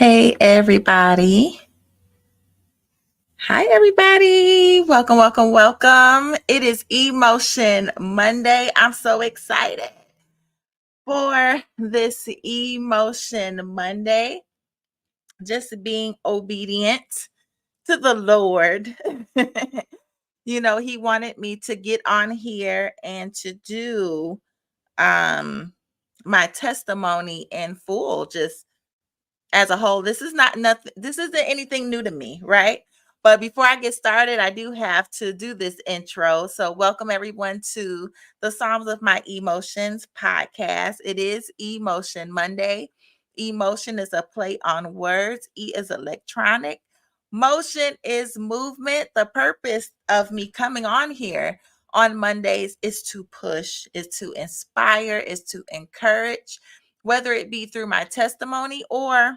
Hey, everybody. Hi, everybody. Welcome, welcome, welcome. It is Emotion Monday. I'm so excited for this Emotion Monday. Just being obedient to the Lord. He wanted me to get on here and to do um my testimony in full, just as a whole. This is not nothing, this isn't anything new to me, right? But before I get started, I do have to do this intro. So, welcome everyone to the Psalms of My Emotions podcast. It is Emotion Monday. Emotion is a play on words. E is electronic. Motion is movement. The purpose of me coming on here on Mondays is to push, is to inspire, is to encourage, whether it be through my testimony or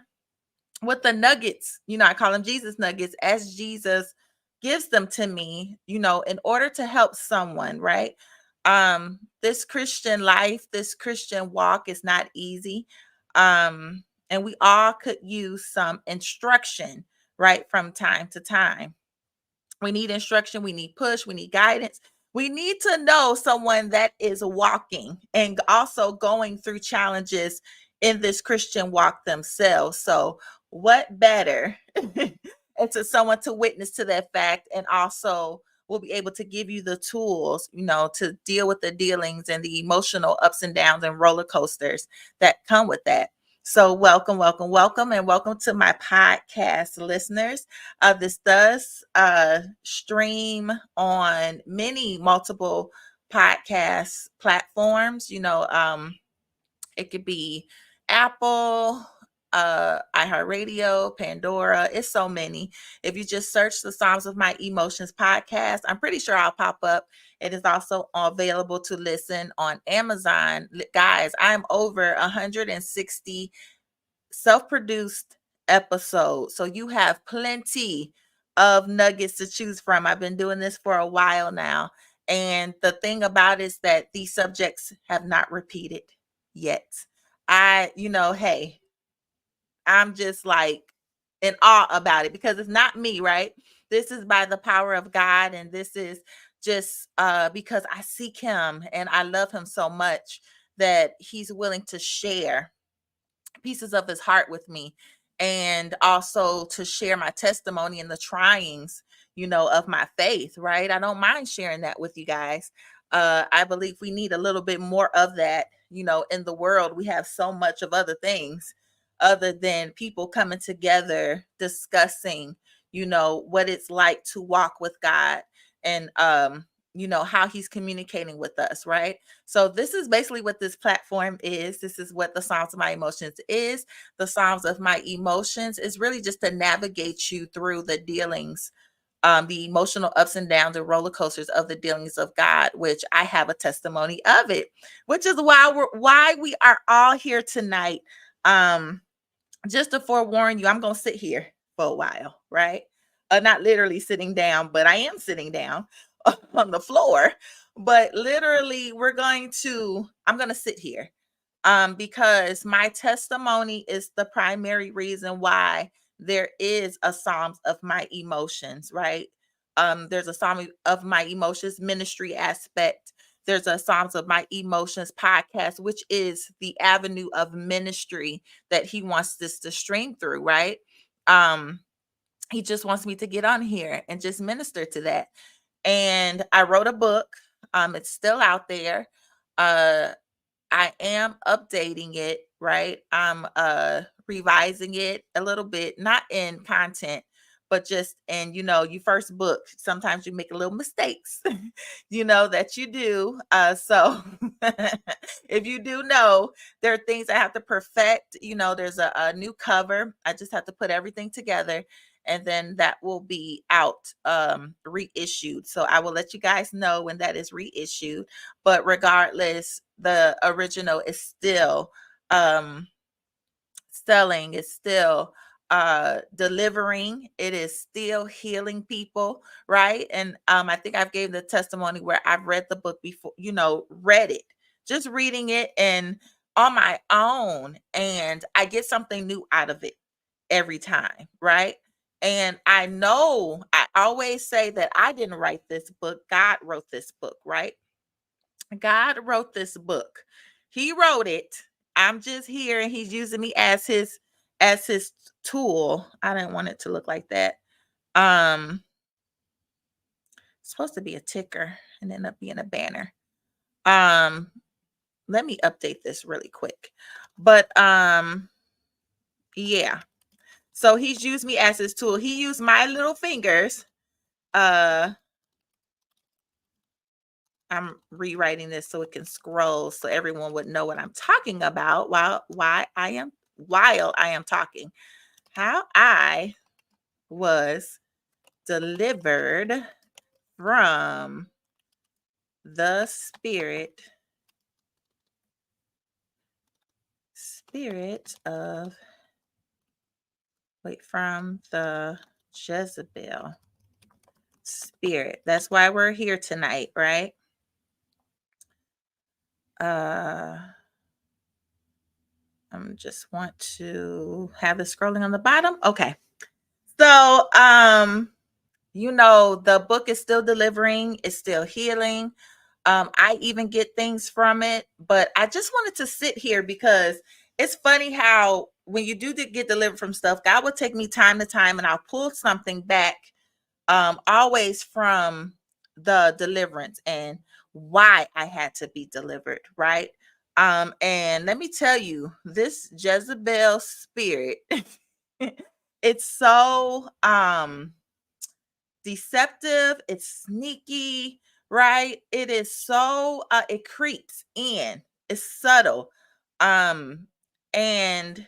with the nuggets. I call them Jesus nuggets, as Jesus gives them to me, in order to help someone, right? This Christian life, this Christian walk is not easy. And we all could use some instruction, right, from time to time. We need instruction, we need push, we need guidance. We need to know someone that is walking and also going through challenges in this Christian walk themselves. So, what better and to someone to witness to that fact, and also will be able to give you the tools, to deal with the dealings and the emotional ups and downs and roller coasters that come with that. So, welcome, welcome, welcome, and welcome to my podcast listeners. This does stream on many multiple podcast platforms. It could be Apple, iHeartRadio, Pandora. It's so many. If you just search the Psalms of My Emotions podcast, I'm pretty sure I'll pop up. It is also available to listen on Amazon. Guys, I'm over 160 self-produced episodes. So you have plenty of nuggets to choose from. I've been doing this for a while now. And the thing about it is that these subjects have not repeated yet. Hey, I'm just like in awe about it because it's not me, right? This is by the power of God. And this is just because I seek him and I love him so much that he's willing to share pieces of his heart with me, and also to share my testimony and the tryings, of my faith, right? I don't mind sharing that with you guys. I believe we need a little bit more of that, in the world. We have so much of other things other than people coming together discussing, what it's like to walk with God, and how he's communicating with us, right? So this is basically what this platform is. This is what the Psalms of My Emotions is. The Psalms of My Emotions is really just to navigate you through the dealings, the emotional ups and downs and roller coasters of the dealings of God, which I have a testimony of it, which is why we are all here tonight. Just to forewarn you, I'm gonna sit here for a while, right? Not literally sitting down, but I am sitting down on the floor. But literally, I'm gonna sit here because my testimony is the primary reason why there is a Psalms of My Emotions, right? There's a Psalm of My Emotions ministry aspect. There's a Psalms of My Emotions podcast, which is the avenue of ministry that he wants this to stream through, right? Um, he just wants me to get on here and just minister to that. And I wrote a book. It's still out there. Uh, I am updating it, right? I'm revising it a little bit, not in content, but just in, you first book. Sometimes you make a little mistakes, that you do. So if you do know, there are things I have to perfect. There's a new cover. I just have to put everything together, and then that will be out, reissued. So I will let you guys know when that is reissued. But regardless, the original is still selling, it's still delivering, it is still healing people, right? And I think I've gave the testimony where I've read the book before, read it, just reading it and on my own, and I get something new out of it every time, right? And I know I always say that I didn't write this book. God wrote this book, right? God wrote this book. He wrote it. I'm just here and he's using me as his tool. I didn't want it to look like that. It's supposed to be a ticker and end up being a banner. Um Let me update this really quick. But yeah. So he's used me as his tool. He used my little fingers. I'm rewriting this so it can scroll so everyone would know what I'm talking about while I am talking. How I was delivered from the spirit of from the Jezebel spirit. That's why we're here tonight, right? I just want to have the scrolling on the bottom. Okay. So, the book is still delivering, it's still healing. I even get things from it, but I just wanted to sit here because it's funny how when you do get delivered from stuff, God will take me time to time and I'll pull something back, always from the deliverance and why I had to be delivered, right? And let me tell you, this Jezebel spirit, it's so deceptive, it's sneaky, right? It is so it creeps in, it's subtle. And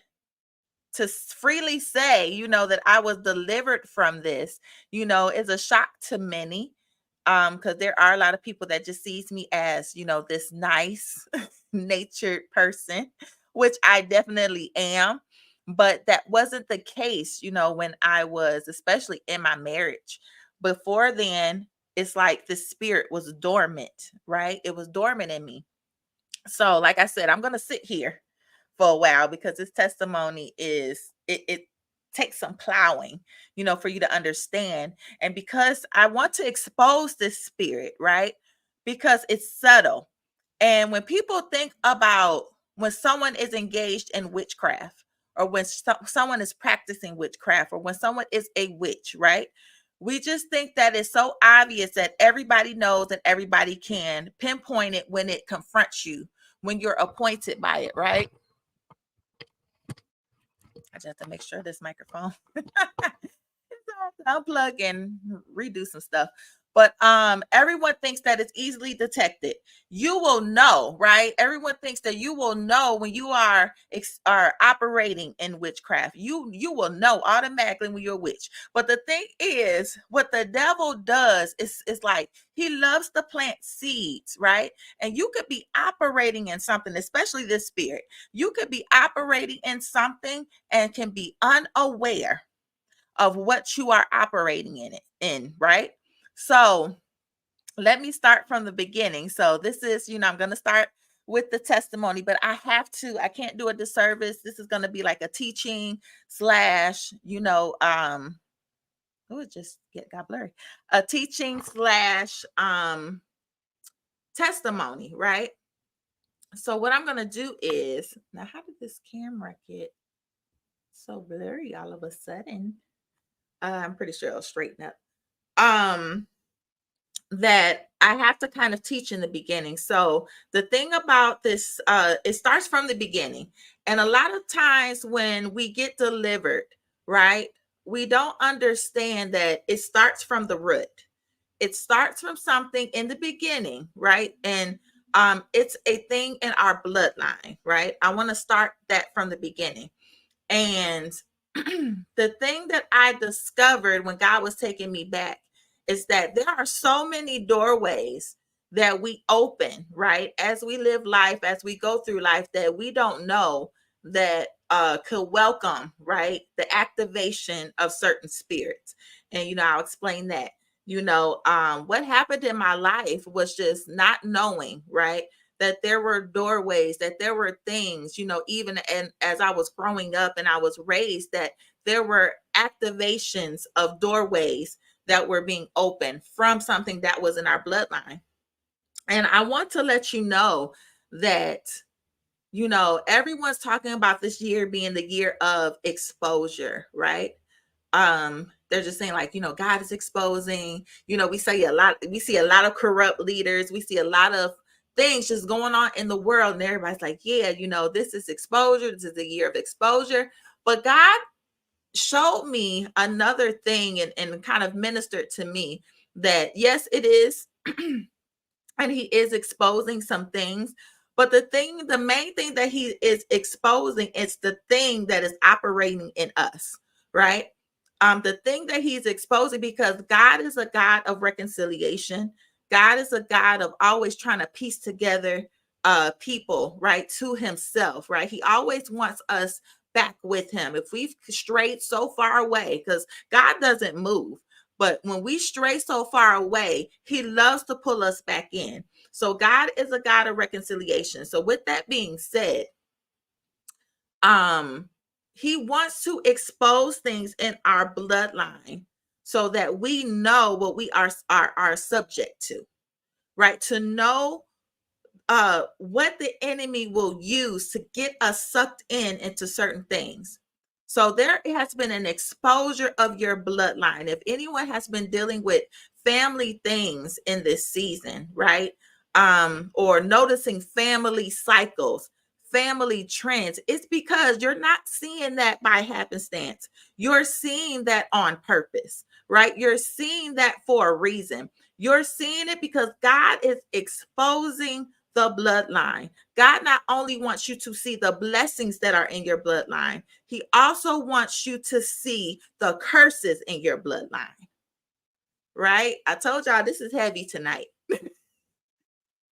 to freely say, that I was delivered from this, is a shock to many. Because there are a lot of people that just sees me as, this nice natured person, which I definitely am. But that wasn't the case, when I was, especially in my marriage. Before then, it's like the spirit was dormant, right? It was dormant in me. So, like I said, I'm gonna sit here for a while because this testimony it takes some plowing, for you to understand. And because I want to expose this spirit, right? Because it's subtle. And when people think about when someone is engaged in witchcraft, or when someone is practicing witchcraft, or when someone is a witch, right? We just think that it's so obvious that everybody knows and everybody can pinpoint it when it confronts you, when you're appointed by it, right? I just have to make sure this microphone unplug and redo some stuff. But everyone thinks that it's easily detected. You will know, right? Everyone thinks that you will know when you are operating in witchcraft. You will know automatically when you're a witch. But the thing is, what the devil does is like he loves to plant seeds, right? And you could be operating in something, especially this spirit. You could be operating in something and can be unaware of what you are operating in, right? So let me start from the beginning. So this is, I'm going to start with the testimony, but I can't do a disservice. This is going to be like a teaching slash, it just got blurry. A teaching slash testimony, right? So what I'm going to do is, now how did this camera get so blurry all of a sudden? I'm pretty sure it'll straighten up. That I have to kind of teach in the beginning. So the thing about this, it starts from the beginning. And a lot of times when we get delivered, right, we don't understand that it starts from the root. It starts from something in the beginning, right? And it's a thing in our bloodline, right? I want to start that from the beginning. And the thing that I discovered when God was taking me back is that there are so many doorways that we open, right? As we live life, as we go through life, that we don't know that could welcome, right? The activation of certain spirits. And, I'll explain that. What happened in my life was just not knowing, right? That there were doorways, that there were things, even and as I was growing up and I was raised, that there were activations of doorways that were being opened from something that was in our bloodline. And I want to let you know that, everyone's talking about this year being the year of exposure, right? They're just saying, like, God is exposing. We see a lot of corrupt leaders. We see a lot of things just going on in the world, and everybody's like, yeah, this is exposure. This is the year of exposure. But God showed me another thing, and kind of ministered to me that, yes, it is. And he is exposing some things, but the main thing that he is exposing is the thing that is operating in us, right? The thing that he's exposing, because God is a God of reconciliation. God is a God of always trying to piece together people, right, to himself, right? He always wants us back with him. If we've strayed so far away, because God doesn't move, but when we stray so far away, he loves to pull us back in. So God is a God of reconciliation. So with that being said, he wants to expose things in our bloodline so that we know what we are subject to, right? To know what the enemy will use to get us sucked into certain things. So there has been an exposure of your bloodline. If anyone has been dealing with family things in this season, right? Or noticing family cycles, family trends, it's because you're not seeing that by happenstance. You're seeing that on purpose, right? You're seeing that for a reason. You're seeing it because God is exposing the bloodline. God not only wants you to see the blessings that are in your bloodline, he also wants you to see the curses in your bloodline. Right? I told y'all this is heavy tonight.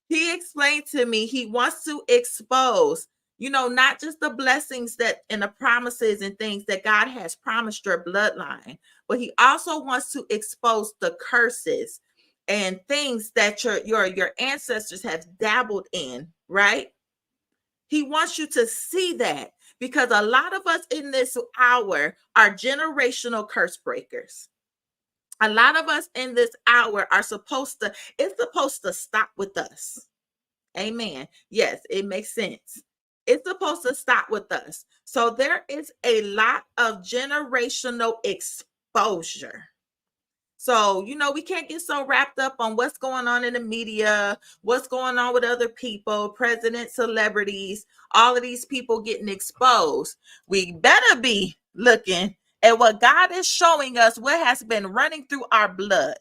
He explained to me he wants to expose, not just the blessings that and the promises and things that God has promised your bloodline, but he also wants to expose the curses and things that your ancestors have dabbled in, right? He wants you to see that, because a lot of us in this hour are generational curse breakers. A lot of us in this hour it's supposed to stop with us. Amen. Yes, it makes sense. It's supposed to stop with us. So there is a lot of generational exposure. So, we can't get so wrapped up on what's going on in the media, what's going on with other people, presidents, celebrities, all of these people getting exposed. We better be looking at what God is showing us, what has been running through our blood.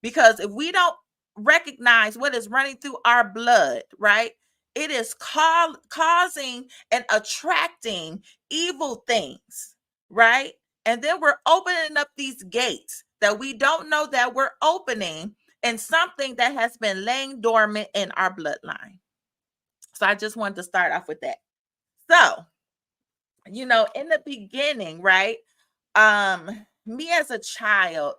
Because if we don't recognize what is running through our blood, right, it is causing and attracting evil things, right? And then we're opening up these gates that we don't know that we're opening, and something that has been laying dormant in our bloodline. So I just wanted to start off with that. So, in the beginning, right? Me as a child,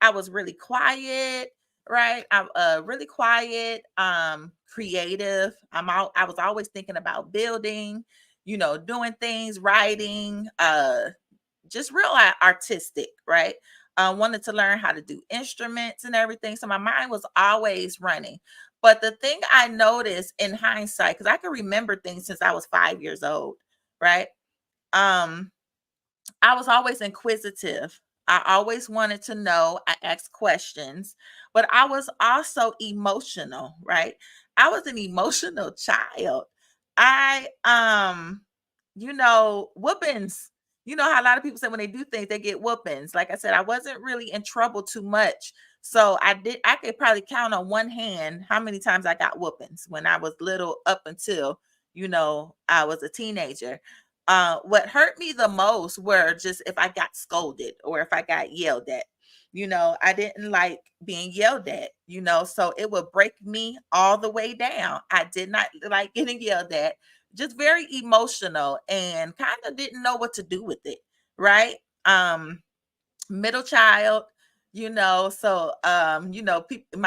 I was really quiet, right? I'm really quiet, creative. I was always thinking about building, doing things, writing, just real artistic, right? Wanted to learn how to do instruments and everything. So my mind was always running. But the thing I noticed in hindsight, because I can remember things since I was 5 years old, right? Um, I was always inquisitive. I always wanted to know. I asked questions, but I was also emotional, right? I was an emotional child. I whoopings. You know how a lot of people say when they do things, they get whoopings. Like I said, I wasn't really in trouble too much. So I could probably count on one hand how many times I got whoopings when I was little up until, I was a teenager. What hurt me the most were just if I got scolded or if I got yelled at. I didn't like being yelled at, so it would break me all the way down. I did not like getting yelled at, just very emotional and kind of didn't know what to do with it, right? Middle child, my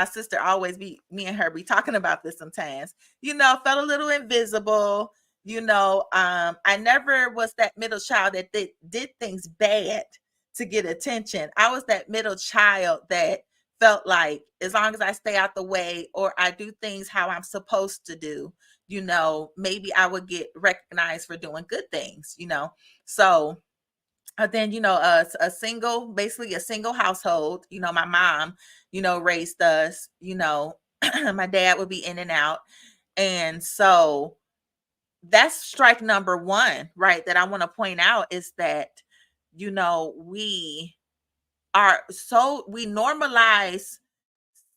sister always be me and her be talking about this sometimes, felt a little invisible, I never was that middle child that did things bad to get attention. I was that middle child that felt like as long as I stay out the way or I do things how I'm supposed to do, maybe I would get recognized for doing good things. So then, basically a single household, my mom, raised us, my dad would be in and out. And so that's strike number one, right? That I want to point out is that, we we normalize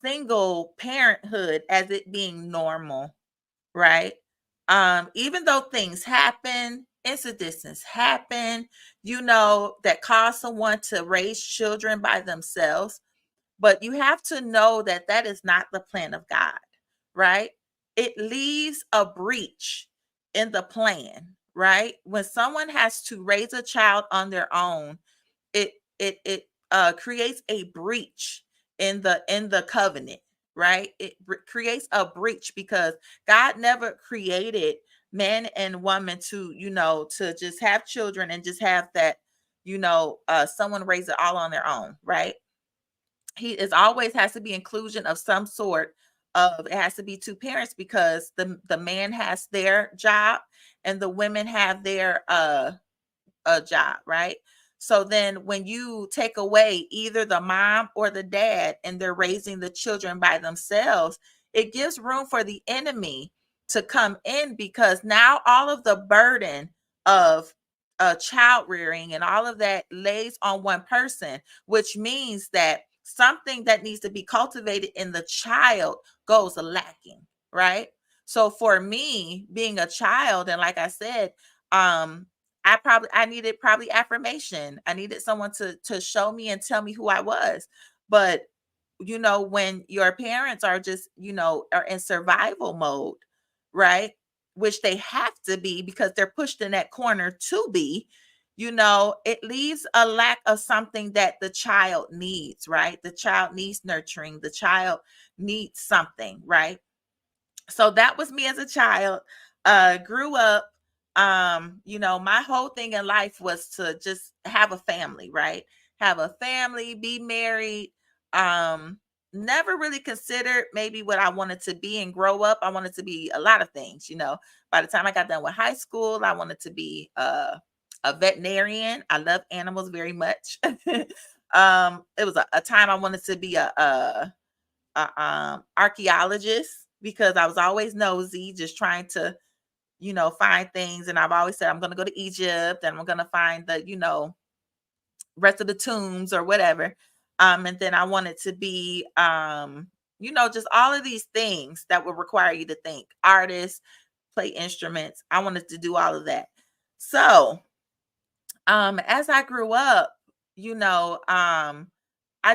single parenthood as it being normal, right? Even though things happen, incidents happen, that cause someone to raise children by themselves, but you have to know that that is not the plan of God, right? It leaves a breach in the plan, right? When someone has to raise a child on their own, it creates a breach in the covenant, right? Creates a breach because God never created man and woman to just have children and just have that, someone raise it all on their own, right? He is always has to be inclusion of some sort of it has to be two parents because the man has their job and the women have their a job, right? So then when you take away either the mom or the dad and they're raising the children by themselves, it gives room for the enemy to come in because now all of the burden of child rearing and all of that lays on one person, which means that something that needs to be cultivated in the child goes lacking, right? So for me, being a child, and like I said, um, I needed probably affirmation. I needed someone to show me and tell me who I was. But when your parents are just, are in survival mode, right? Which they have to be because they're pushed in that corner to be, it leaves a lack of something that the child needs, right? The child needs nurturing, the child needs something, right? So that was me as a child. Grew up, my whole thing in life was to just have a family, right? Have a family, be married. um Never really considered maybe what I wanted to be and grow up. I wanted to be a lot of things. By the time I got done with high school, I wanted to be a veterinarian. I love animals very much. It was a time I wanted to be a archaeologist because I was always nosy, just trying to, find things. And I've always said I'm going to go to Egypt and I'm going to find the, rest of the tombs or whatever. And then I wanted to be, just all of these things that would require you to think. Artists, play instruments. I wanted to do all of that. So, as I grew up, I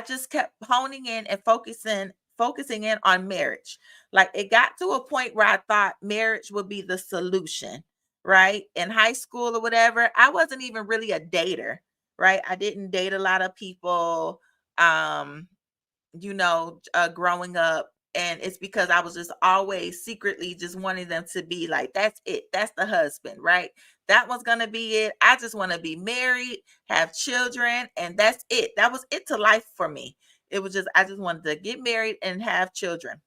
just kept honing in and focusing in on marriage. Like it got to a point where I thought marriage would be the solution, right? In high school or whatever, I wasn't even really a dater, right? I didn't date a lot of people. Um growing up. And it's because I was just always secretly just wanting them to be like, that's it. That's the husband, right? That was going to be it. I just want to be married, have children, and that's it. That was it to life for me. It was just, I just wanted to get married and have children.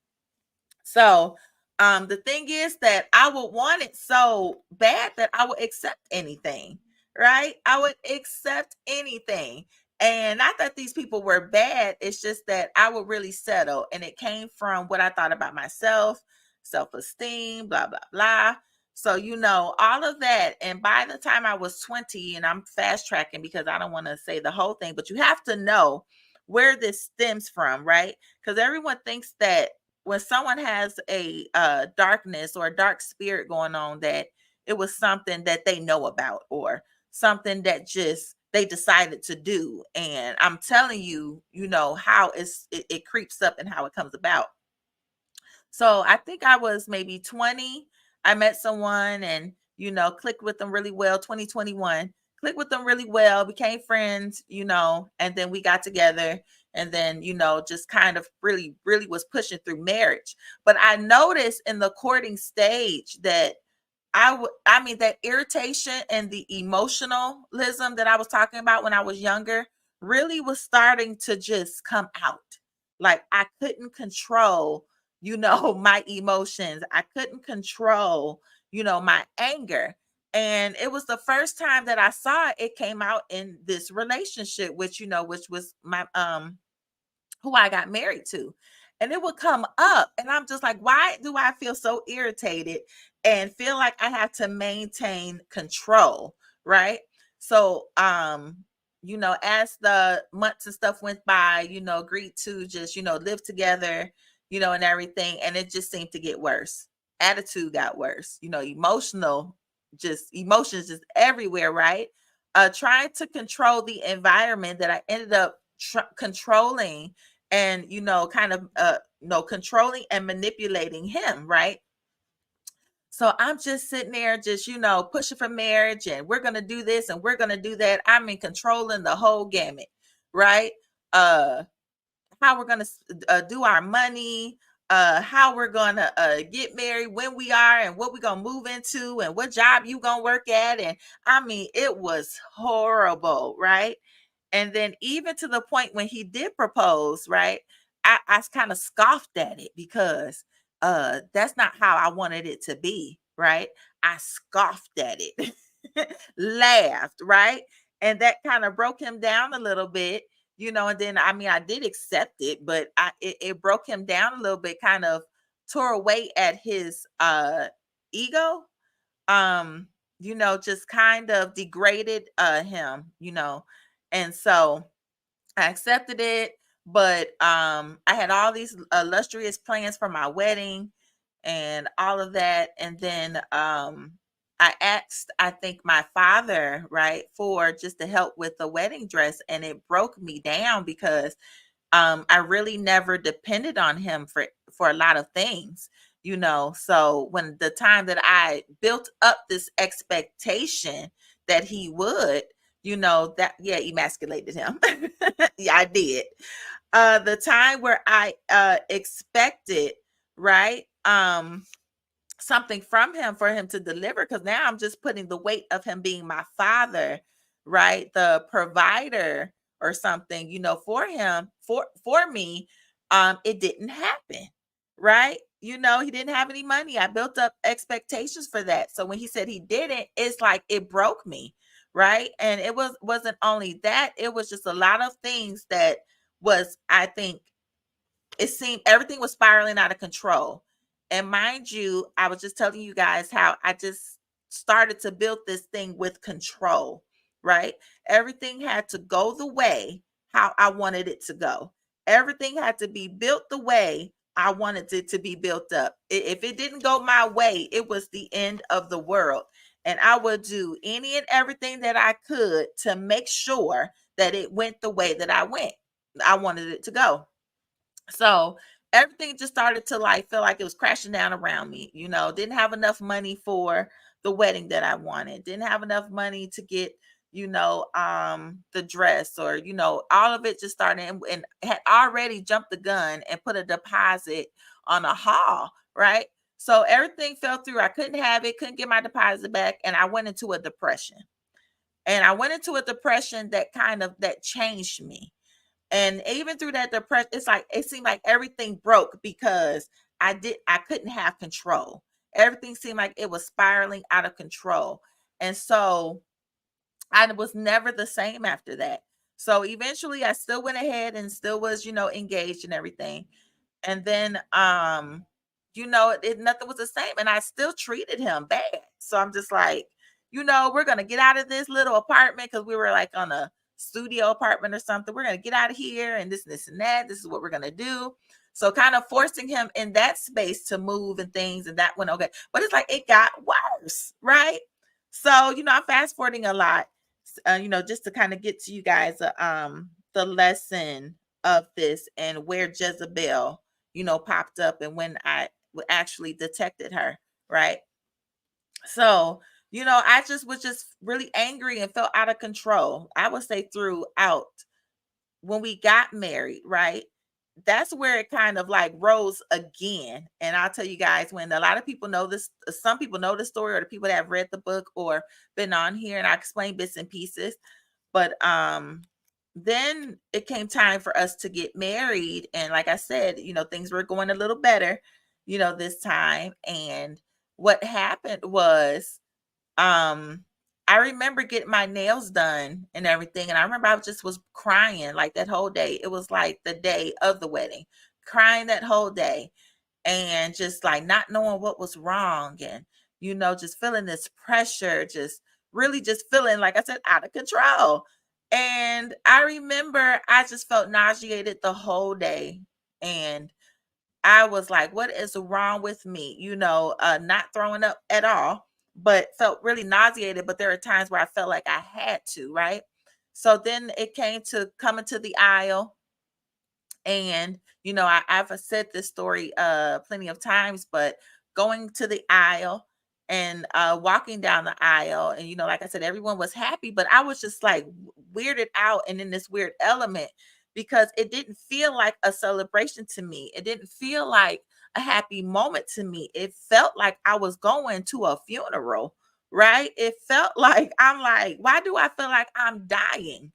So, the thing is that I would want it so bad that I would accept anything, right? I would accept anything. And not that these people were bad, it's just that I would really settle. And it came from what I thought about myself, self esteem, blah, blah, blah. So, all of that. And by the time I was 20, and I'm fast tracking because I don't want to say the whole thing, but you have to know where this stems from, right? Because everyone thinks that when someone has a darkness or a dark spirit going on, that it was something that they know about or something that just they decided to do. And I'm telling you, how it creeps up and how it comes about. So I think I was maybe 20. I met someone and, clicked with them really well. 2021, clicked with them really well, became friends, and then we got together and then, just kind of really, really was pushing through marriage. But I noticed in the courting stage that I mean, that irritation and the emotionalism that I was talking about when I was younger really was starting to just come out. Like I couldn't control, my emotions. I couldn't control, my anger. And it was the first time that I saw it, it came out in this relationship, which was my who I got married to. And it would come up, and I'm just like, why do I feel so irritated and feel like I have to maintain control? Right. So, as the months and stuff went by, agreed to just, live together, and everything. And it just seemed to get worse. Attitude got worse, emotions just everywhere. Right. Trying to control the environment that I ended up controlling and kind of controlling and manipulating him, right? So I'm just sitting there just pushing for marriage, and we're going to do this and we're going to do that. I'm in controlling the whole gamut, right? uh how we're going to do our money, how we're going to get married, when we are, and what we're going to move into, and what job you going to work at. And I mean, it was horrible, right? And then even to the point when he did propose, right? I kind of scoffed at it because that's not how I wanted it to be, right? I scoffed at it, laughed, right? And that kind of broke him down a little bit, and then I mean I did accept it, but it broke him down a little bit, kind of tore away at his ego, um just kind of degraded him, and so I accepted it. But I had all these illustrious plans for my wedding and all of that. And then I asked, I think, my father, right, for just to help with the wedding dress, and it broke me down because I really never depended on him for a lot of things, So when the time that I built up this expectation that he would, that, yeah, emasculated him. Yeah, I did. The time where I expected, right? Something from him for him to deliver, because now I'm just putting the weight of him being my father, right, the provider or something, for him, for me. It didn't happen, right? He didn't have any money. I built up expectations for that, so when he said he didn't, it's like it broke me, right? And it wasn't only that, it was just a lot of things that was, I think, it seemed everything was spiraling out of control. And mind you, I was just telling you guys how I just started to build this thing with control, right? Everything had to go the way how I wanted it to go. Everything had to be built the way I wanted it to be built up. If it didn't go my way, it was the end of the world. And I would do any and everything that I could to make sure that it went the way that I wanted it to go. So everything just started to like feel like it was crashing down around me. Didn't have enough money for the wedding that I wanted, didn't have enough money to get, the dress, or, all of it just started, and had already jumped the gun and put a deposit on a hall, right? So everything fell through. I couldn't have it, couldn't get my deposit back, and I went into a depression. And I went into a depression that changed me. And even through that depression, it's like it seemed like everything broke because I couldn't have control. Everything seemed like it was spiraling out of control. And so I was never the same after that. So eventually I still went ahead and still was, engaged and everything. And then nothing was the same, and I still treated him bad. So I'm just like, we're gonna get out of this little apartment, because we were like on a studio apartment or something. We're gonna get out of here, and this and that. This is what we're gonna do. So kind of forcing him in that space to move and things, and that went okay. But it's like it got worse, right? So I'm fast forwarding a lot, just to kind of get to you guys the lesson of this, and where Jezebel, popped up, and when I actually detected her, right? So, I just was just really angry and felt out of control. I would say throughout when we got married, right? that's where it kind of like rose again. And I'll tell you guys, when a lot of people know this, some people know the story, or the people that have read the book or been on here, and I explain bits and pieces. But then it came time for us to get married. And like I said, things were going a little better, this time. And what happened was, um I remember getting my nails done and everything, and I remember I just was crying like that whole day. It was like the day of the wedding, crying that whole day, and just like not knowing what was wrong, and just feeling this pressure, just really just feeling, like I said, out of control. And I remember I just felt nauseated the whole day, and I was like, what is wrong with me? Not throwing up at all, but felt really nauseated. But there are times where I felt like I had to, right? So then it came to coming to the aisle. And I've said this story plenty of times, but going to the aisle and walking down the aisle, and like I said, everyone was happy, but I was just like weirded out and in this weird element, because it didn't feel like a celebration to me. It didn't feel like a happy moment to me. It felt like I was going to a funeral, right? It felt like, I'm like, why do I feel like I'm dying?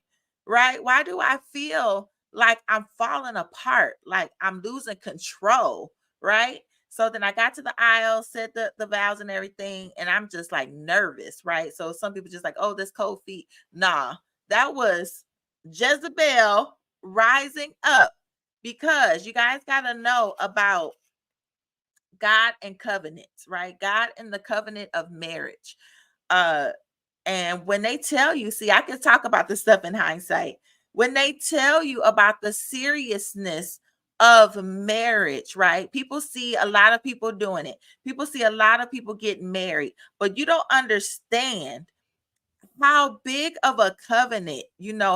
Right? Why do I feel like I'm falling apart, like I'm losing control, right? So then I got to the aisle, said the vows and everything, and I'm just like nervous, right? So some people just like, oh, this cold feet. Nah, that was Jezebel rising up, because you guys got to know about God and covenants, right? God and the covenant of marriage. Uh, and when they tell you, see, I can talk about this stuff in hindsight. When they tell you about the seriousness of marriage, right? People see a lot of people doing it. People see a lot of people getting married, but you don't understand how big of a covenant,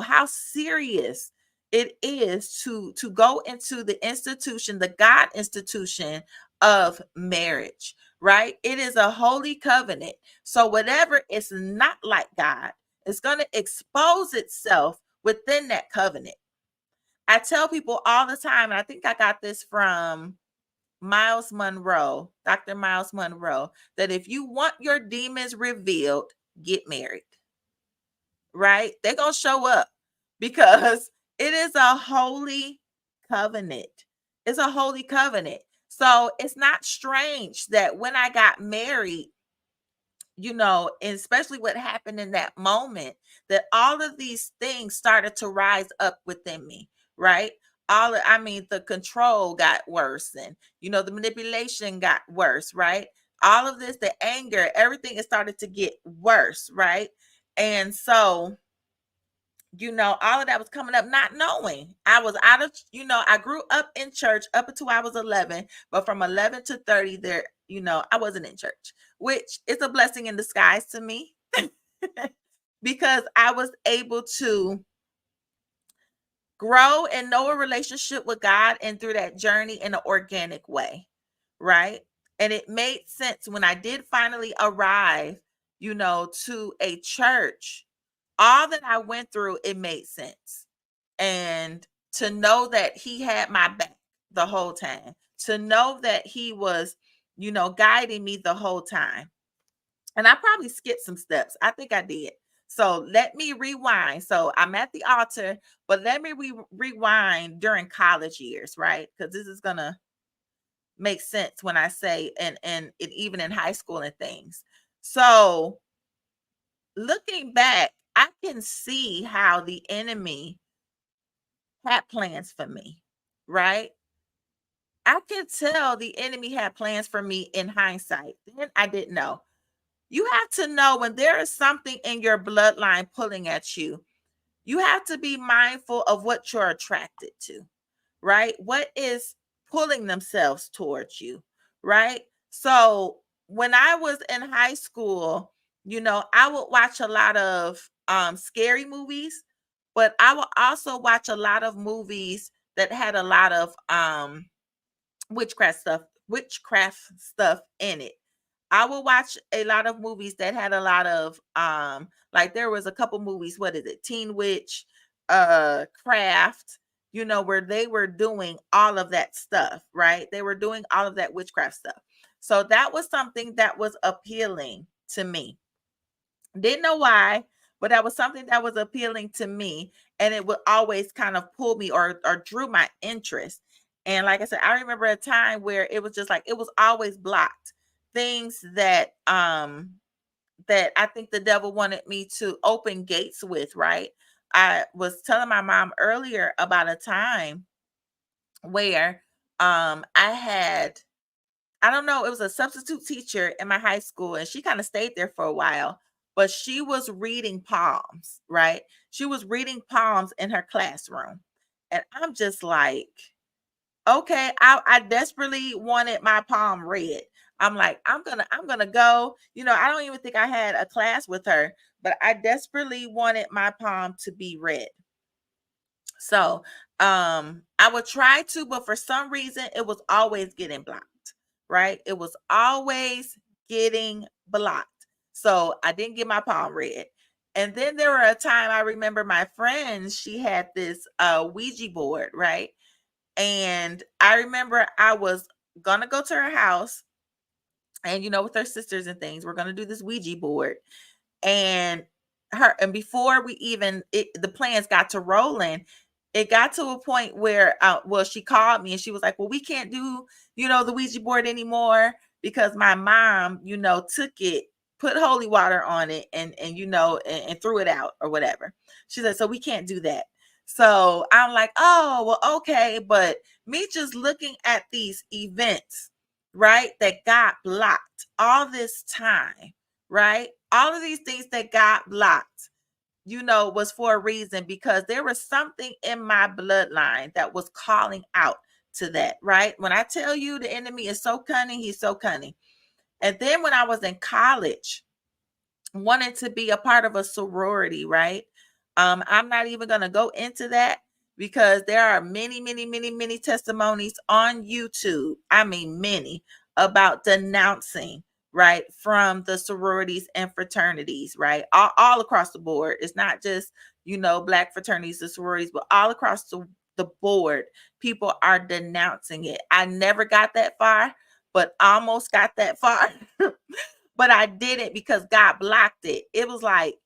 how serious it is to go into the institution, the God institution of marriage, right? It is a holy covenant. So whatever is not like God is going to expose itself within that covenant. I tell people all the time, and I think I got this from Miles Monroe, Dr. Miles Monroe, that if you want your demons revealed, get married, right? They're going to show up, because it is a holy covenant. It's a holy covenant. So it's not strange that when I got married, and especially what happened in that moment, that all of these things started to rise up within me, right? I mean, the control got worse, and, the manipulation got worse, right? All of this, the anger, everything, it started to get worse, right? And so, all of that was coming up, not knowing. I was out of, I grew up in church up until I was 11, but from 11 to 30 there, I wasn't in church, which is a blessing in disguise to me, because I was able to grow and know a relationship with God, and through that journey in an organic way, right? And it made sense when I did finally arrive, to a church. All that I went through, it made sense. And to know that he had my back the whole time, to know that he was, guiding me the whole time. And I probably skipped some steps. I think I did. So let me rewind. So I'm at the altar, but let me rewind during college years, right? Because this is gonna make sense when I say, and even in high school and things. So looking back, I can see how the enemy had plans for me, right? I can tell the enemy had plans for me in hindsight. Then I didn't know. You have to know when there is something in your bloodline pulling at you, you have to be mindful of what you're attracted to, right? What is pulling themselves towards you, right? So when I was in high school, I would watch a lot of scary movies, but I would also watch a lot of movies that had a lot of witchcraft stuff in it. I will watch a lot of movies that had a lot of like there was a couple movies, what is it? Teen Witch, Craft, where they were doing all of that stuff, right? They were doing all of that witchcraft stuff. So that was something that was appealing to me. Didn't know why, but that was something that was appealing to me, and it would always kind of pull me or drew my interest. And like I said, I remember a time where it was just like it was always blocked. Things that I think the devil wanted me to open gates with, right? I was telling my mom earlier about a time where I had, I don't know, it was a substitute teacher in my high school, and she kind of stayed there for a while, but she was reading palms, right? She was reading palms in her classroom. And I'm just like, okay, I desperately wanted my palm read. I'm like, I'm gonna go. I don't even think I had a class with her, but I desperately wanted my palm to be read. So I would try to, but for some reason it was always getting blocked, right? It was always getting blocked. So I didn't get my palm read. And then there were a time I remember my friend, she had this Ouija board, right? And I remember I was gonna go to her house, and with her sisters and things, we're gonna do this Ouija board. And before we even the plans got to rolling, it got to a point where well, she called me and she was like, well, we can't do the Ouija board anymore because my mom took it, put holy water on it, and threw it out or whatever. She said, so we can't do that. So I'm like, oh well, okay. But me just looking at these events, right, that got blocked all this time, right? All of these things that got blocked, was for a reason, because there was something in my bloodline that was calling out to that, right? When I tell you the enemy is so cunning, he's so cunning. And then when I was in college, wanted to be a part of a sorority, right? I'm not even going to go into that because there are many, many, many, many testimonies on YouTube. I mean, many, about denouncing, right, from the sororities and fraternities, right? All across the board. It's not just, Black fraternities and sororities, but all across the board, people are denouncing it. I never got that far, but almost got that far. But I didn't because God blocked it. It was like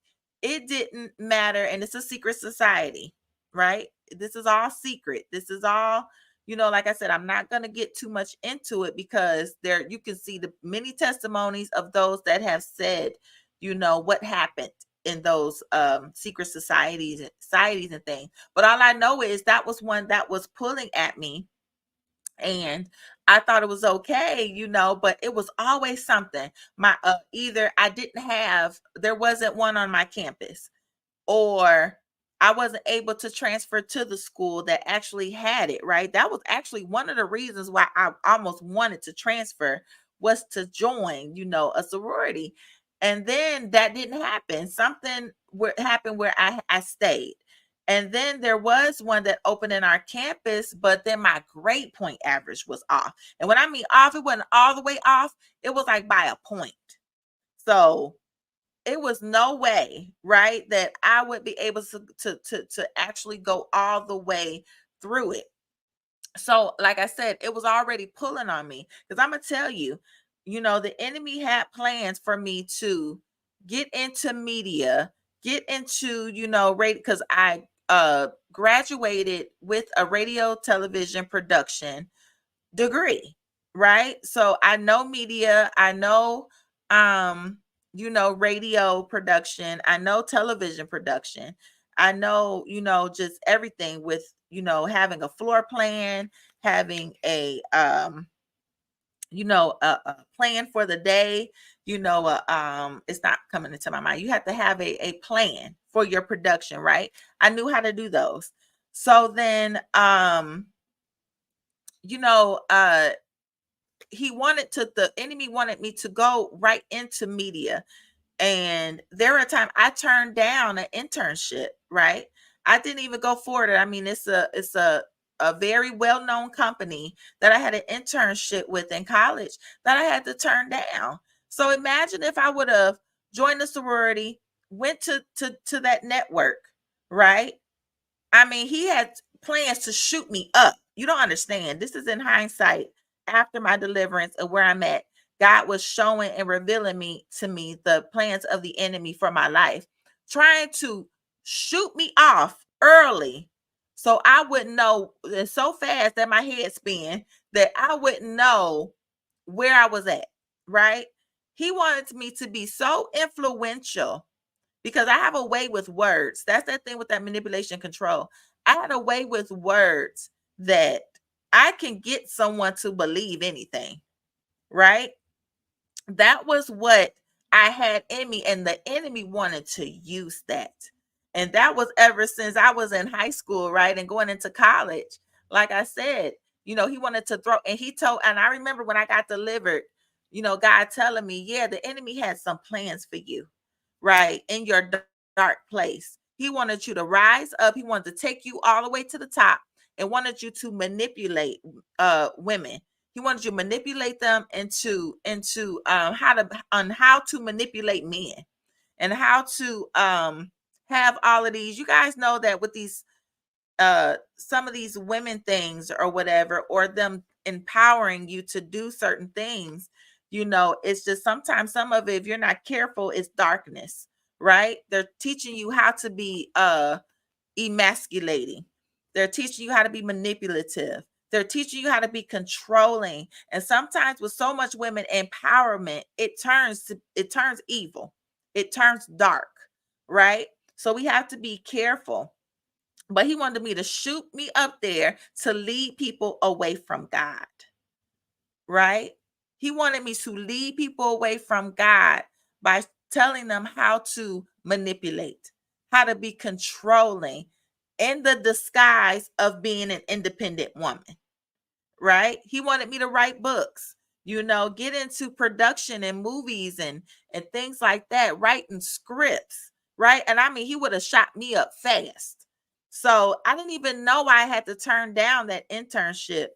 it didn't matter, and it's a secret society, right? This is all secret. This is all, like I said, I'm not going to get too much into it because there you can see the many testimonies of those that have said, what happened in those secret societies and things. But all I know is that was one that was pulling at me, and I thought it was okay, but it was always something. My either I didn't have, there wasn't one on my campus, or I wasn't able to transfer to the school that actually had it, right? That was actually one of the reasons why I almost wanted to transfer, was to join, a sorority. And then that didn't happen. Something happened where I stayed. And then there was one that opened in our campus, but then my grade point average was off. And when I mean off, it wasn't all the way off. It was like by a point. So it was no way, right, that I would be able to actually go all the way through it. So, like I said, it was already pulling on me, because I'm gonna tell you, the enemy had plans for me to get into media, get into, radio, because I graduated with a radio television production degree, right? So I know media, I know radio production, I know television production. I know, just everything with, having a floor plan, having a plan for the day, it's not coming into my mind. You have to have a plan for your production, right? I knew how to do those. So then you know, uh the enemy wanted me to go right into media. And there were a time I turned down an internship, right? I didn't even go for it. I mean, it's a very well-known company that I had an internship with in college that I had to turn down. So imagine if I would have joined the sorority, went to that network, right? I mean, he had plans to shoot me up. You don't understand. This is in hindsight after my deliverance and where I'm at. God was showing and revealing to me the plans of the enemy for my life, trying to shoot me off early so I wouldn't know, and so fast that my head spin that I wouldn't know where I was at, right? He wanted me to be so influential because I have a way with words. That's that thing with that manipulation control. I had a way with words that I can get someone to believe anything, right? That was what I had in me, and the enemy wanted to use that. And that was ever since I was in high school, right? And going into college. Like I said, he wanted to throw, and and I remember when I got delivered, God telling me, yeah, the enemy had some plans for you, right? In your dark place. He wanted you to rise up. He wanted to take you all the way to the top and wanted you to manipulate women. He wanted you to manipulate them into how to manipulate men and how to have all of these. You guys know that with these some of these women things or whatever, or them empowering you to do certain things, it's just sometimes some of it, if you're not careful, it's darkness, right? They're teaching you how to be emasculating. They're teaching you how to be manipulative. They're teaching you how to be controlling. And sometimes with so much women empowerment, it turns evil. It turns dark, right? So we have to be careful. But he wanted me to shoot me up there to lead people away from God, right? He wanted me to lead people away from God by telling them how to manipulate, how to be controlling in the disguise of being an independent woman, right? He wanted me to write books, get into production and movies and things like that, writing scripts, right? And I mean, he would have shot me up fast. So I didn't even know I had to turn down that internship,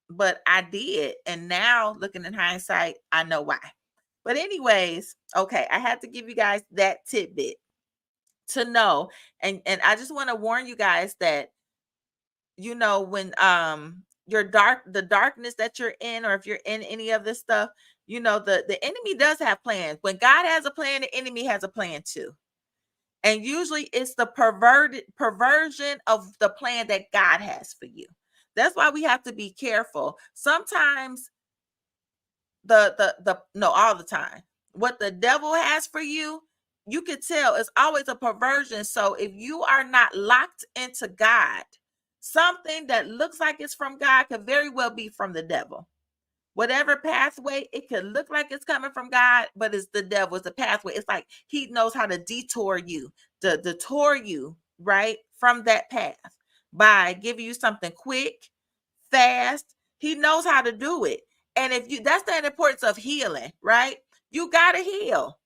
but I did. And now looking in hindsight, I know why. But anyways, okay, I had to give you guys that tidbit to know. And I just want to warn you guys that when the darkness that you're in, or if you're in any of this stuff, the enemy does have plans. When God has a plan, the enemy has a plan too. And usually it's the perversion of the plan that God has for you. That's why we have to be careful. Sometimes no, all the time, what the devil has for you, you can tell it's always a perversion. So if you are not locked into God, something that looks like it's from God could very well be from the devil. Whatever pathway, it could look like it's coming from God, but it's the devil. It's a pathway. It's like he knows how to detour you, to detour you, right, from that path by giving you something quick, fast. He knows how to do it. And that's the importance of healing, right? You got to heal.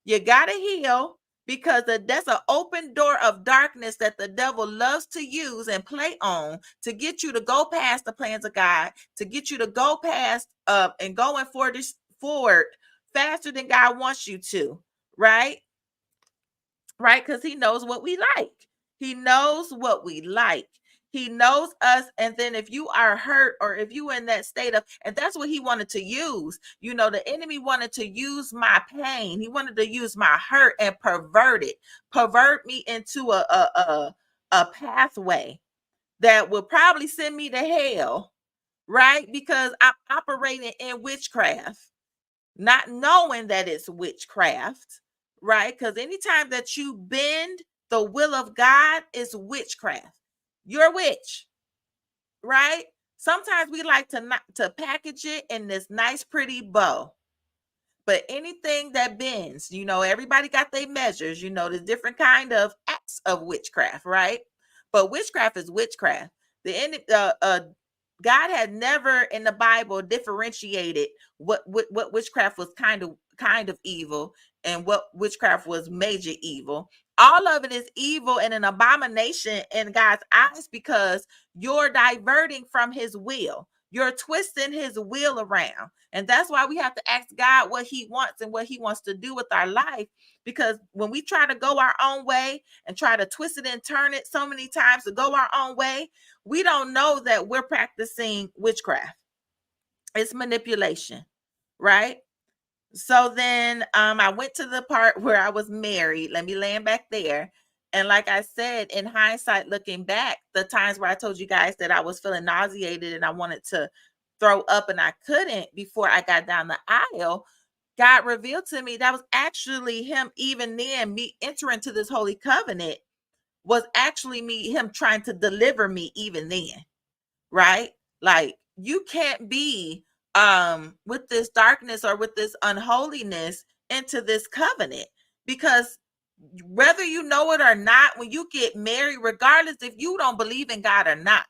You got to heal, because that's an open door of darkness that the devil loves to use and play on to get you to go past the plans of God, to get you to go past and going forward faster than God wants you to, right? Right? Because he knows what we like. He knows what we like. He knows us. And then if you are hurt, or if you in that state of, and that's what he wanted to use, the enemy wanted to use my pain. He wanted to use my hurt and pervert me into a pathway that will probably send me to hell, right? Because I'm operating in witchcraft, not knowing that it's witchcraft, right? Because anytime that you bend the will of God, is witchcraft. You're a witch, right? Sometimes we like to package it in this nice, pretty bow. But anything that bends, everybody got their measures, the different kind of acts of witchcraft, right? But witchcraft is witchcraft. God had never in the Bible differentiated what witchcraft was kind of evil and what witchcraft was major evil. All of it is evil and an abomination in God's eyes, because you're diverting from his will. You're twisting his will around. And that's why we have to ask God what he wants and what he wants to do with our life. Because when we try to go our own way and try to twist it and turn it so many times to go our own way, we don't know that we're practicing witchcraft. It's manipulation, right? So then I went to the part where I was married. Let me land back there. And like I said, in hindsight, looking back, the times where I told you guys that I was feeling nauseated and I wanted to throw up and I couldn't before I got down the aisle, God revealed to me that was actually him, even then, me entering to this holy covenant was actually him trying to deliver me even then, right? Like you can't be with this darkness or with this unholiness into this covenant, because whether you know it or not, when you get married, regardless if you don't believe in God or not,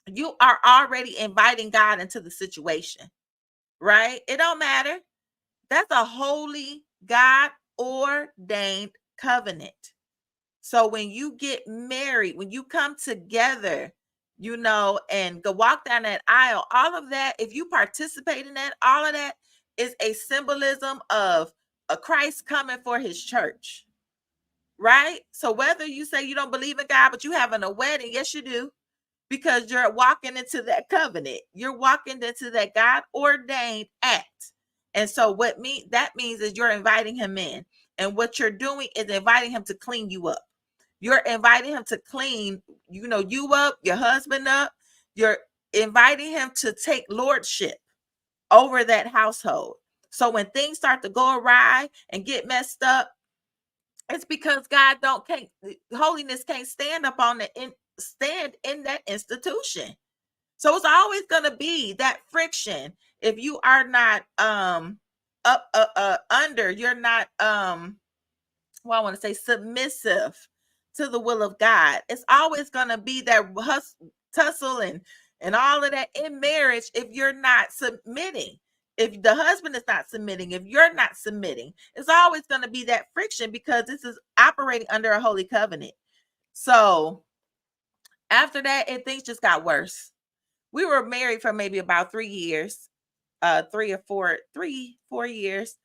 you are already inviting God into the situation, right? It don't matter. That's a holy, God ordained covenant. So when you get married, when you come together, and go walk down that aisle, all of that, if you participate in that, all of that is a symbolism of a Christ coming for his church, right? So whether you say you don't believe in God, but you having a wedding, yes, you do, because you're walking into that covenant. You're walking into that God ordained act. And so that means is you're inviting him in. And what you're doing is inviting him to clean you up. You're inviting him to clean, you up, your husband up. You're inviting him to take lordship over that household. So when things start to go awry and get messed up, it's because holiness can't stand up on stand in that institution. So it's always going to be that friction if you are not under, you're not I want to say submissive to the will of God. It's always going to be that tussle and all of that in marriage if you're not submitting. If the husband is not submitting, if you're not submitting, it's always going to be that friction because this is operating under a holy covenant. So after that, things just got worse. We were married for maybe about 3 years, 4 years.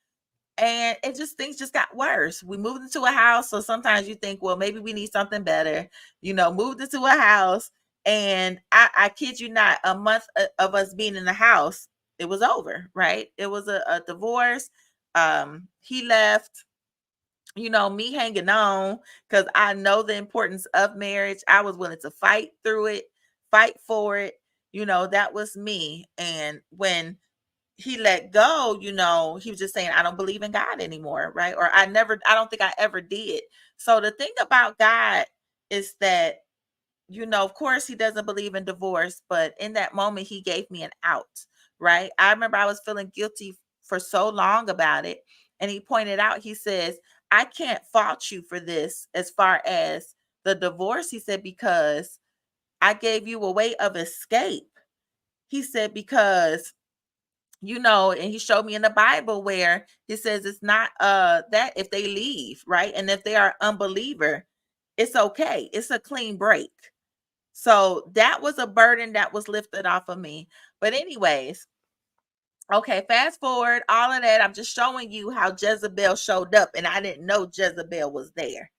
And things just got worse. We moved into a house. So sometimes you think, well, maybe we need something better, moved into a house. And I kid you not, a month of us being in the house, it was over, right? It was a divorce. He left, me hanging on because I know the importance of marriage. I was willing to fight through it, fight for it. That was me. And when he let go, he was just saying, I don't believe in God anymore, right? Or I don't think I ever did. So the thing about God is that, of course he doesn't believe in divorce, but in that moment he gave me an out, right? I remember I was feeling guilty for so long about it. And he pointed out, he says, I can't fault you for this as far as the divorce. He said, because I gave you a way of escape. He said, because and he showed me in the Bible where he says it's not that if they leave, right? And if they are unbeliever, it's okay. It's a clean break. So that was a burden that was lifted off of me. But anyways, okay, fast forward all of that. I'm just showing you how Jezebel showed up and I didn't know Jezebel was there,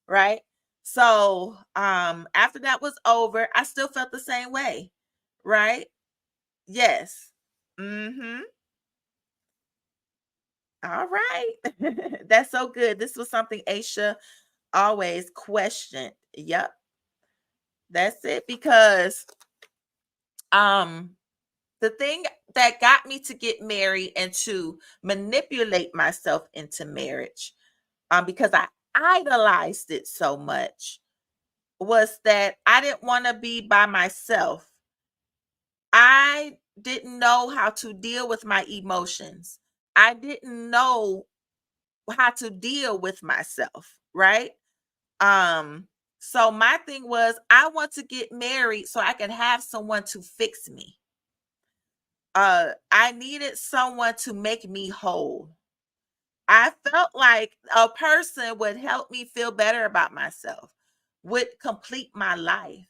right? So after that was over, I still felt the same way, right? Yes. Mm-hmm. All right. That's so good. This was something Aisha always questioned. Yep. That's it. Because um the thing that got me to get married and to manipulate myself into marriage, because I idolized it so much, was that I didn't want to be by myself. I didn't know how to deal with my emotions. I didn't know how to deal with myself, right? Um, so my thing was I want to get married so I can have someone to fix me. I needed someone to make me whole. I felt like a person would help me feel better about myself, would complete my life.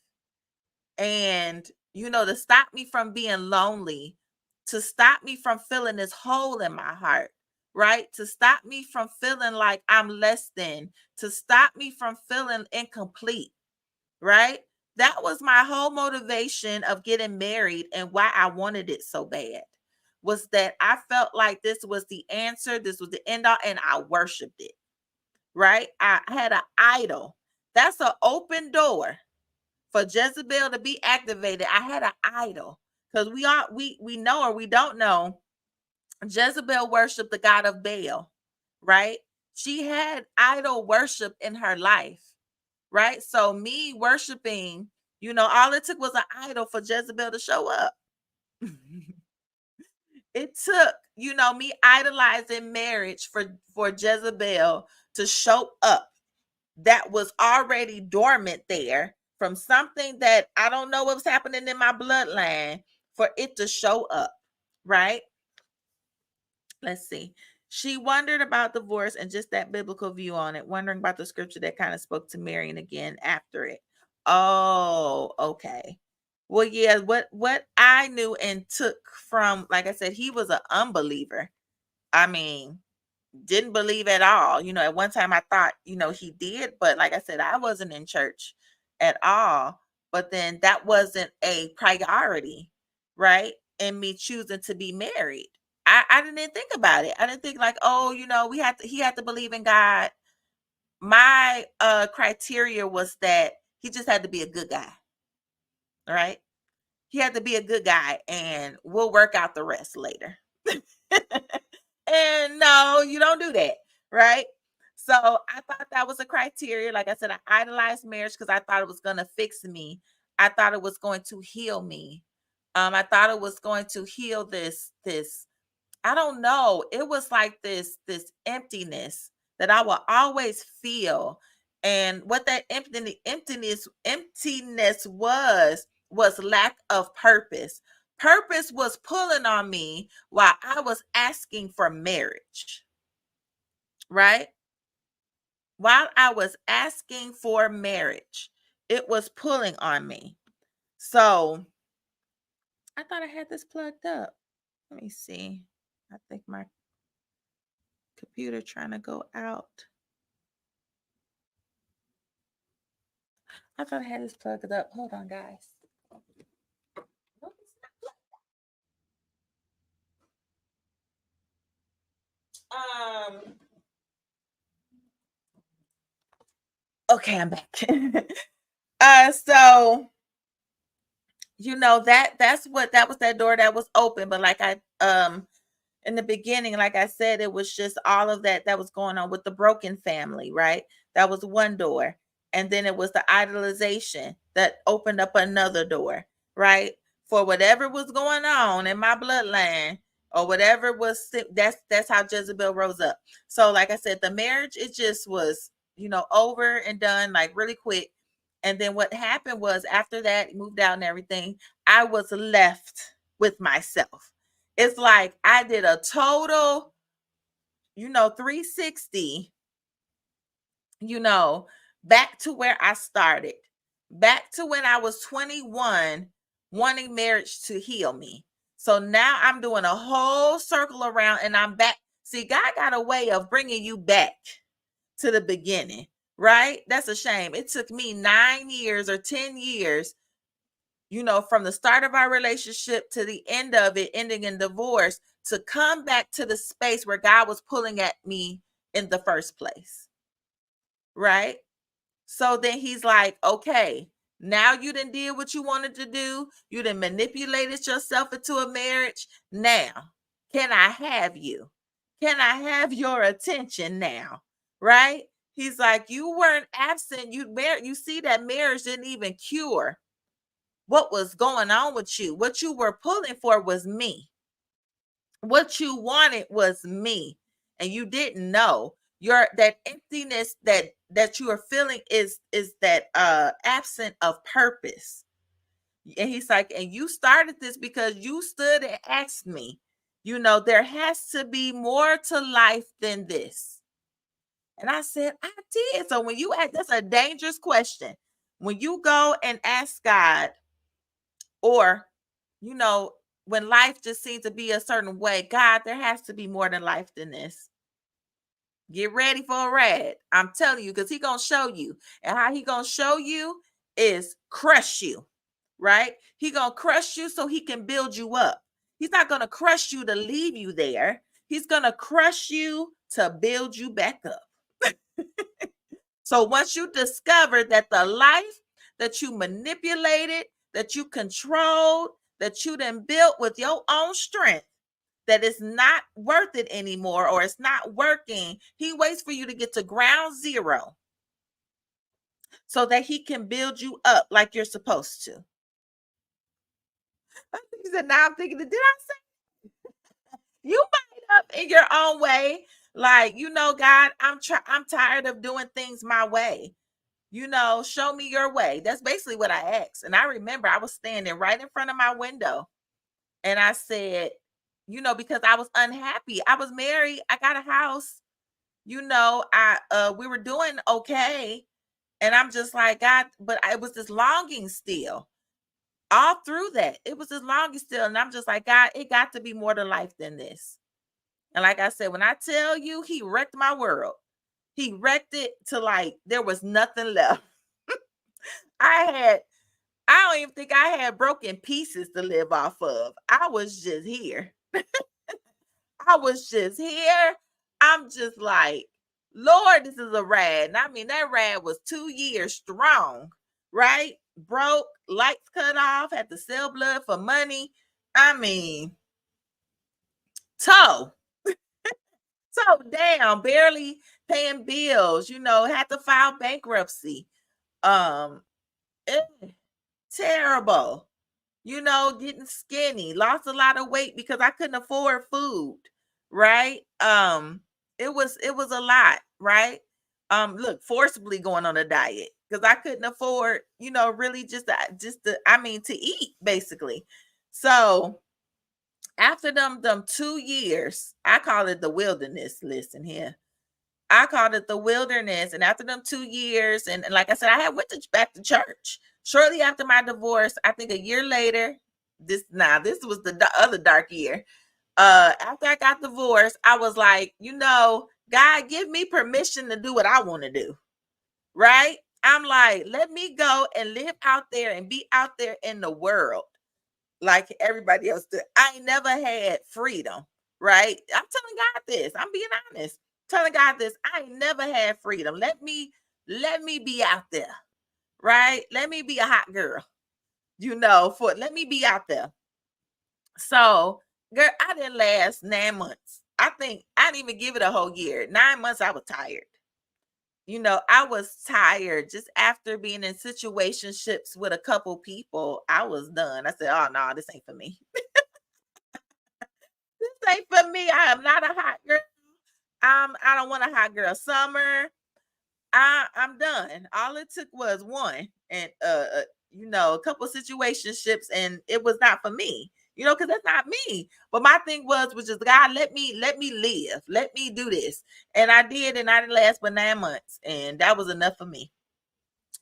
And to stop me from being lonely, to stop me from feeling this hole in my heart, right? To stop me from feeling like I'm less than, to stop me from feeling incomplete, right? That was my whole motivation of getting married and why I wanted it so bad. Was that I felt like this was the answer, this was the end all, and I worshiped it, right? I had an idol. That's an open door for Jezebel to be activated. I had an idol because we know or we don't know. Jezebel worshiped the god of Baal, right? She had idol worship in her life, right? So me worshiping, all it took was an idol for Jezebel to show up. It took, me idolizing marriage for Jezebel to show up. That was already dormant there from something that I don't know what was happening in my bloodline for it to show up, right? Let's see. She wondered about divorce and just that biblical view on it, wondering about the scripture that kind of spoke to marrying again after it. Oh, okay. Well, yeah, what I knew and took from, like I said, he was an unbeliever. I mean, didn't believe at all. At one time I thought, he did, but like I said, I wasn't in church at all. But then that wasn't a priority, right? In me choosing to be married. I didn't think about it. I didn't think like, oh, he had to believe in God. My criteria was that he just had to be a good guy, right? He had to be a good guy and we'll work out the rest later. And no, you don't do that, right? So I thought that was a criteria. Like I said, I idolized marriage because I thought it was going to fix me. I thought it was going to heal me. I thought it was going to heal this I don't know. It was like this emptiness that I will always feel. And what that emptiness was lack of purpose. Purpose was pulling on me while I was asking for marriage, right? While I was asking for marriage, it was pulling on me. So I thought I had this plugged up. Let me see. I think my computer trying to go out. I thought I had this plugged up. Hold on, guys. Um. Okay, I'm back. So that was that door that was open, but like I in the beginning, like I said, it was just all of that was going on with the broken family, right? That was one door. And then it was the idolization that opened up another door, right? For whatever was going on in my bloodline or whatever was that's how Jezebel rose up. So like I said, the marriage, it just was, over and done like really quick. And then what happened was after that, moved out and everything, I was left with myself. It's like I did a total, 360, you know, back to where I started, back to when I was 21, wanting marriage to heal me. So now I'm doing a whole circle around and I'm back. See, God got a way of bringing you back to the beginning, right? That's a shame. It took me 9 years or 10 years, from the start of our relationship to the end of it, ending in divorce, to come back to the space where God was pulling at me in the first place. Right. So then he's like, okay, now you didn't did what you wanted to do. You didn't manipulated yourself into a marriage. Now, can I have you? Can I have your attention now? Right. He's like, you weren't absent. You see that marriage didn't even cure what was going on with you. What you were pulling for was me. What you wanted was me. And you didn't know. That emptiness that you are feeling is that absent of purpose. And he's like, and you started this because you stood and asked me, there has to be more to life than this. And I said, I did. So when you ask, that's a dangerous question. When you go and ask God, Or, you know, when life just seems to be a certain way, God, there has to be more than life than this. Get ready for a ride. I'm telling you, because he gonna show you. And how he gonna show you is crush you, right? He gonna crush you so he can build you up. He's not gonna crush you to leave you there. He's gonna crush you to build you back up. So once you discover that the life that you manipulated, that you controlled, that you then built with your own strength, that it's not worth it anymore or it's not working, he waits for you to get to ground zero so that he can build you up like you're supposed to. He said, now I'm thinking, did I say you might up in your own way? Like, God, I'm tired of doing things my way. Show me your way. That's basically what I asked. And I remember I was standing right in front of my window and I said, because I was unhappy. I was married. I got a house. We were doing okay. And I'm just like, God, but it was this longing still. All through that, it was this longing still. And I'm just like, God, it got to be more to life than this. And like I said, when I tell you, he wrecked my world. He wrecked it to like there was nothing left. I don't even think I had broken pieces to live off of. I was just here. I was just here. I'm just like, Lord, this is a rad. And I mean, that rad was 2 years strong, right? Broke, lights cut off, had to sell blood for money. I mean, toe down, barely paying bills, had to file bankruptcy. Um, eh, Terrible. Getting skinny, lost a lot of weight because I couldn't afford food, right? It was a lot, right? Look, forcibly going on a diet because I couldn't afford, really to eat basically. So after them 2 years, I call it the wilderness. Listen here. I called it the wilderness. And after them 2 years, and like I said, I had went back to church. Shortly after my divorce, I think a year later, this was the other dark year. After I got divorced, I was like, God, give me permission to do what I want to do. Right? I'm like, let me go and live out there and be out there in the world like everybody else did. I ain't never had freedom, right? I'm telling God this. I'm being honest. Telling God this. I ain't never had freedom. Let me be out there, right? Let me be a hot girl, let me be out there. So, girl, I didn't last 9 months. I think I didn't even give it a whole year. 9 months, I was tired. I was tired just after being in situationships with a couple people. I was done. I said, oh no, this ain't for me. This ain't for me. I am not a hot girl. I don't want a hot girl summer. I'm done. All it took was one and a couple situationships and it was not for me. Because that's not me. But my thing was just God, let me live. Let me do this. And I did, and I didn't last but 9 months. And that was enough for me.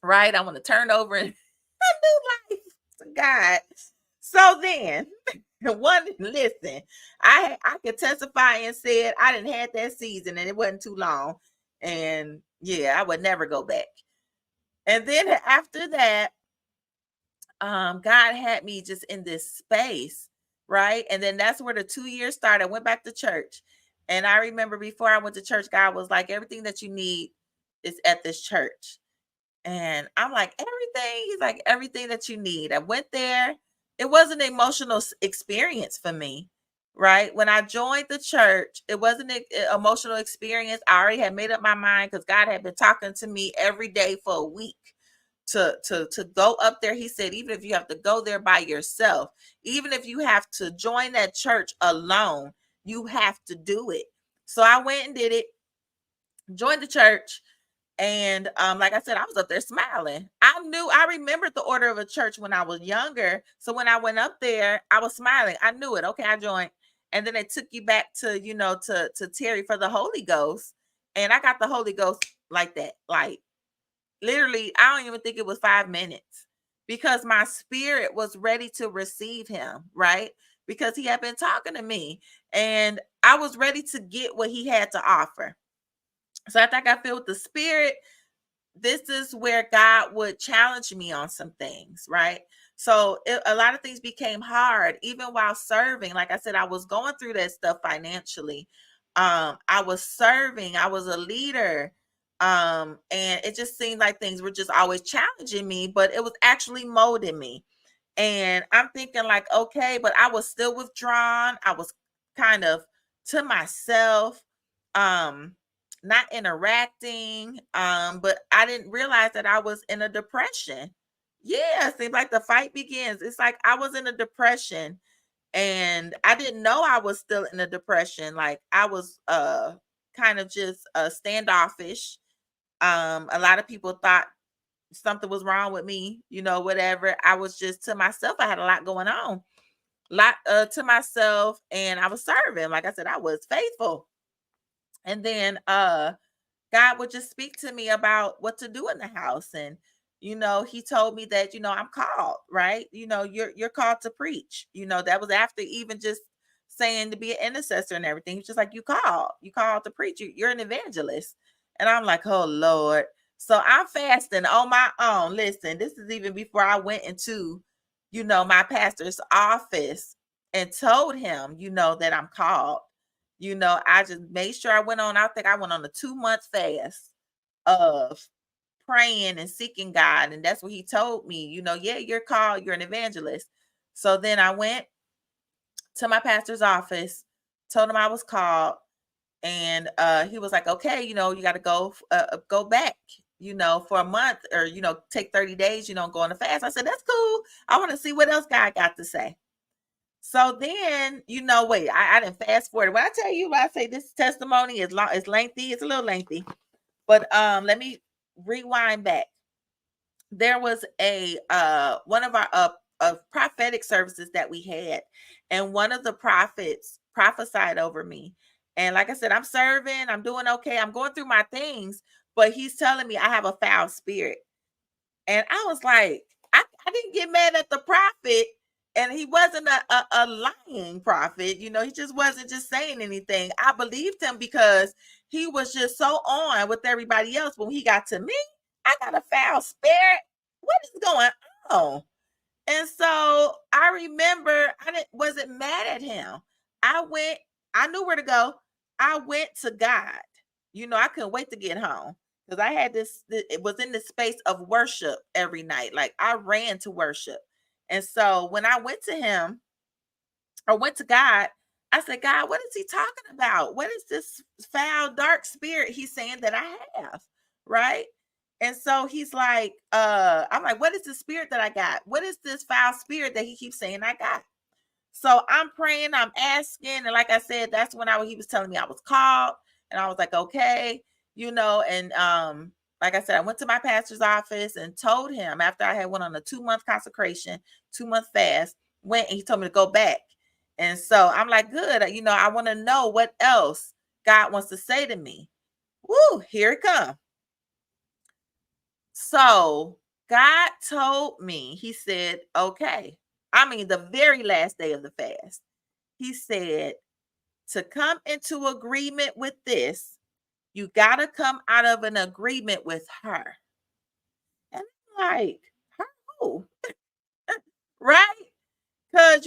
Right? I want to turn over and a new life to God. So then listen, I could testify and said I didn't had that season and it wasn't too long. And yeah, I would never go back. And then after that, God had me just in this space, right? And then that's where the 2 years started. I went back to church. And I remember before I went to church, God was like, everything that you need is at this church. And I'm like, everything? He's like, everything that you need. I went there. It was an emotional experience for me, right? When I joined the church, it wasn't an emotional experience. I already had made up my mind because God had been talking to me every day for a week to go up there. He said, even if you have to go there by yourself, even if you have to join that church alone, you have to do it. So I went and did it, joined the church. And like I said, I was up there smiling. I remembered the order of a church when I was younger. So when I went up there, I was smiling. I knew it. Okay, I joined. And then they took you back to, to Terry for the Holy Ghost. And I got the Holy Ghost like that. Like literally, I don't even think it was 5 minutes. because my spirit was ready to receive him, right? Because he had been talking to me and I was ready to get what he had to offer. So after I got filled with the spirit, this is where God would challenge me on some things, right? So a lot of things became hard, even while serving. Like I said, I was going through that stuff financially. I was serving, I was a leader. And it just seemed like things were just always challenging me, but it was actually molding me. And I'm thinking like, okay, but I was still withdrawn. I was kind of to myself, not interacting. But I didn't realize that I was in a depression. Yeah, it seems like the fight begins. It's like I was in a depression and I didn't know I was still in a depression. Like I was kind of just standoffish. A lot of people thought something was wrong with me, whatever. I was just to myself. I had a lot going on, lot to myself, and I was serving. Like I said, I was faithful. And then God would just speak to me about what to do in the house. And, he told me that, I'm called, right? You're called to preach. That was after even just saying to be an intercessor and everything. He's just like, you called to preach. You're an evangelist. And I'm like, oh Lord. So I'm fasting on my own. Listen, this is even before I went into, my pastor's office and told him, that I'm called. I just made sure I went on. I think I went on a 2-month fast of praying and seeking God. And that's what he told me, yeah, you're called, you're an evangelist. So then I went to my pastor's office, told him I was called, and he was like, okay, you got to go back, for a month, or take 30 days, go on a fast. I said, that's cool. I want to see what else God got to say. So then, wait, I didn't fast forward. When I tell you, when I say this testimony is long, it's lengthy, it's a little lengthy. But let me rewind back. There was a one of our prophetic services that we had, and one of the prophets prophesied over me. And like I said, I'm serving, I'm doing okay, I'm going through my things, but he's telling me I have a foul spirit. And I was like, I didn't get mad at the prophet. And he wasn't a lying prophet. He just wasn't just saying anything. I believed him because he was just so on with everybody else. When he got to me, I got a foul spirit. What is going on? And so I remember wasn't mad at him. I knew where to go. I went to God. I couldn't wait to get home because I had it was in the space of worship every night. Like I ran to worship. And so when I went to him or went to God, I said, God, what is he talking about? What is this foul, dark spirit he's saying that I have? Right. And so he's like, I'm like, what is the spirit that I got? What is this foul spirit that he keeps saying I got? So I'm praying, I'm asking, and like I said, that's when he was telling me I was called, and I was like, okay, and like I said, I went to my pastor's office and told him after I had went on a 2-month consecration, 2-month fast, went and he told me to go back. And so I'm like, good, I want to know what else God wants to say to me. Woo, here it comes. So God told me, he said, okay. I mean, the very last day of the fast, he said, to come into agreement with this, you got to come out of an agreement with her. And I'm like, her who? Right? Because,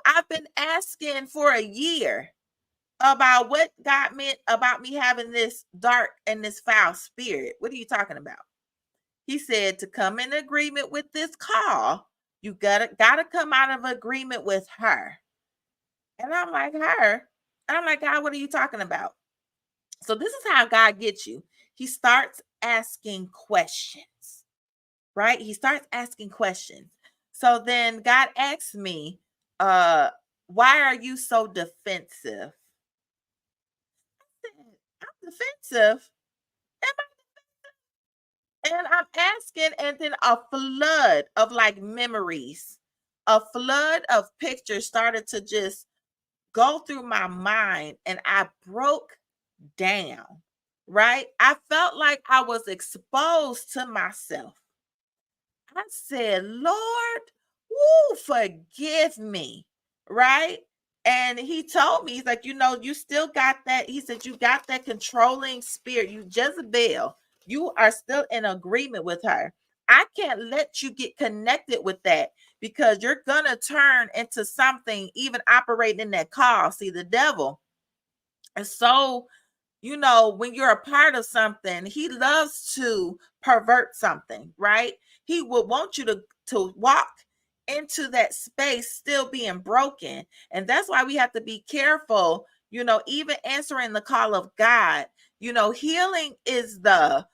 I've been asking for a year about what God meant about me having this dark and this foul spirit. What are you talking about? He said to come in agreement with this call, you gotta come out of agreement with her. And I'm like, her? And I'm like, God, what are you talking about? So this is how God gets you. He starts asking questions, right? He starts asking questions. So then God asks me, why are you so defensive? I'm defensive. And I'm asking, and then a flood of like memories, a flood of pictures started to just go through my mind, and I broke down, right? I felt like I was exposed to myself. I said, Lord, woo, forgive me. Right. And he told me, he's like, you still got that. He said, you got that controlling spirit. You Jezebel, you are still in agreement with her. I can't let you get connected with that because you're going to turn into something, even operating in that call. See, the devil is so, when you're a part of something, he loves to pervert something, right? He would want you to walk into that space still being broken. And that's why we have to be careful, even answering the call of God. Healing is the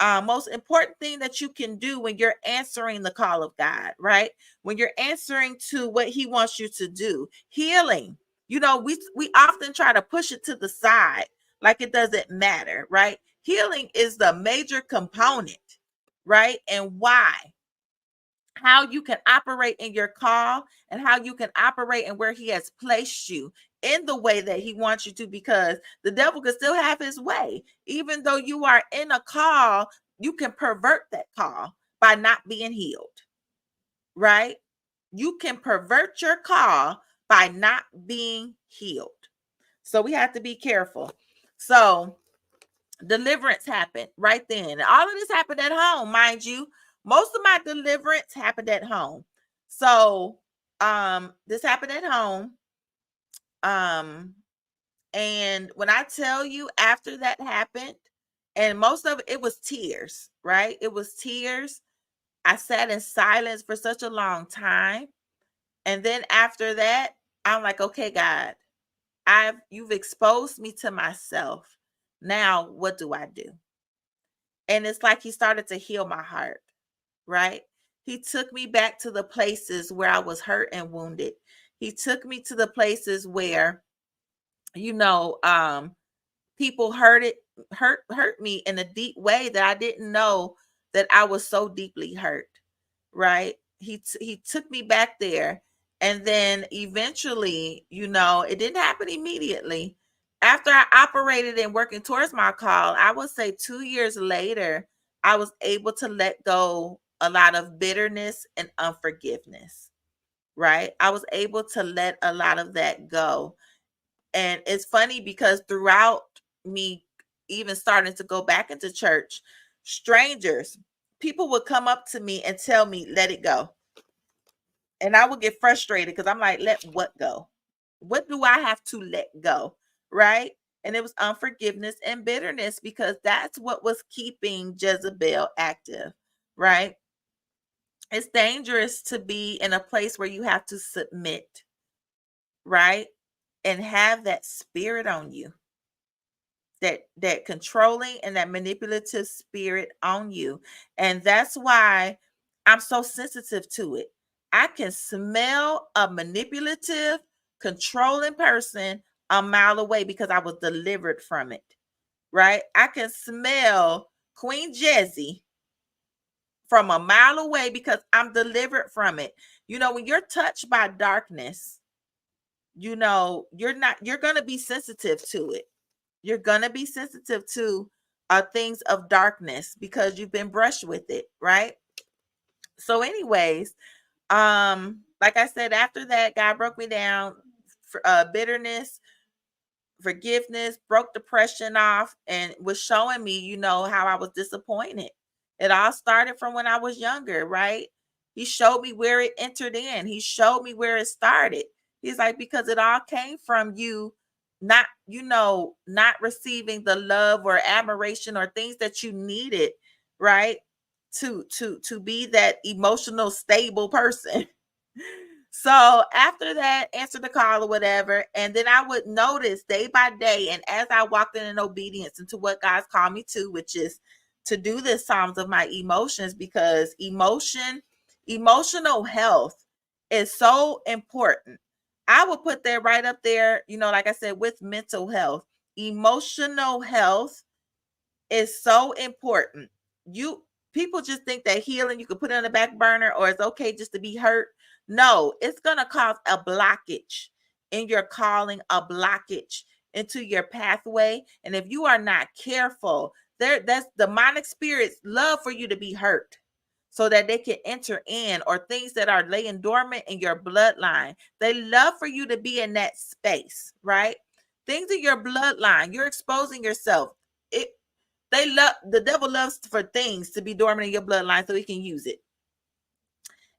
most important thing that you can do when you're answering the call of God, right? When you're answering to what he wants you to do. Healing, we often try to push it to the side like it doesn't matter, right? Healing is the major component, right? And why? How you can operate in your call and how you can operate in where he has placed you in the way that he wants you to, because the devil can still have his way. Even though you are in a call, you can pervert that call by not being healed, right? You can pervert your call by not being healed. So we have to be careful. So deliverance happened right then. And all of this happened at home, mind you. Most of my deliverance happened at home. So this happened at home. And when I tell you, after that happened, and most of it was tears, right? It was tears. I sat in silence for such a long time. And then after that, I'm like, okay, God, you've exposed me to myself. Now what do I do? And it's like he started to heal my heart, right? He took me back to the places where I was hurt and wounded. He took me to the places where, you know, people hurt me in a deep way that I didn't know that I was so deeply hurt, right? He took me back there, and then eventually, it didn't happen immediately. After I operated and working towards my call, I would say 2 years later, I was able to let go a lot of bitterness and unforgiveness, right? I was able to let a lot of that go. And it's funny because throughout me even starting to go back into church, strangers, people would come up to me and tell me, let it go. And I would get frustrated because I'm like, let what go? What do I have to let go? Right. And it was unforgiveness and bitterness because that's what was keeping Jezebel active. Right. It's dangerous to be in a place where you have to submit. Right. And have that spirit on you, that controlling and that manipulative spirit on you. And that's why I'm so sensitive to it. I can smell a manipulative, controlling person a mile away because I was delivered from it, right? I can smell Queen Jezzy from a mile away because I'm delivered from it. When you're touched by darkness, you're going to be sensitive to it. You're going to be sensitive to things of darkness because you've been brushed with it, right? So anyways, like I said, after that, God broke me down for bitterness, forgiveness, broke depression off, and was showing me, how I was disappointed. It all started from when I was younger, right? He showed me where it entered in. He showed me where it started. He's like, because it all came from you not receiving the love or admiration or things that you needed, right? To be that emotional stable person. So after that, answer the call or whatever. And then I would notice day by day. And as I walked in obedience into what God's called me to, which is to do the Psalms of my emotions, because emotional health is so important. I would put that right up there, like I said, with mental health. Emotional health is so important. People just think that healing you can put it on the back burner or it's okay just to be hurt. No, it's going to cause a blockage in your calling, a blockage into your pathway. And if you are not careful, that's demonic spirits love for you to be hurt. so that they can enter in, or things that are laying dormant in your bloodline. They love for you to be in that space, right? Things in your bloodline, you're exposing yourself. It the devil loves for things to be dormant in your bloodline so he can use it.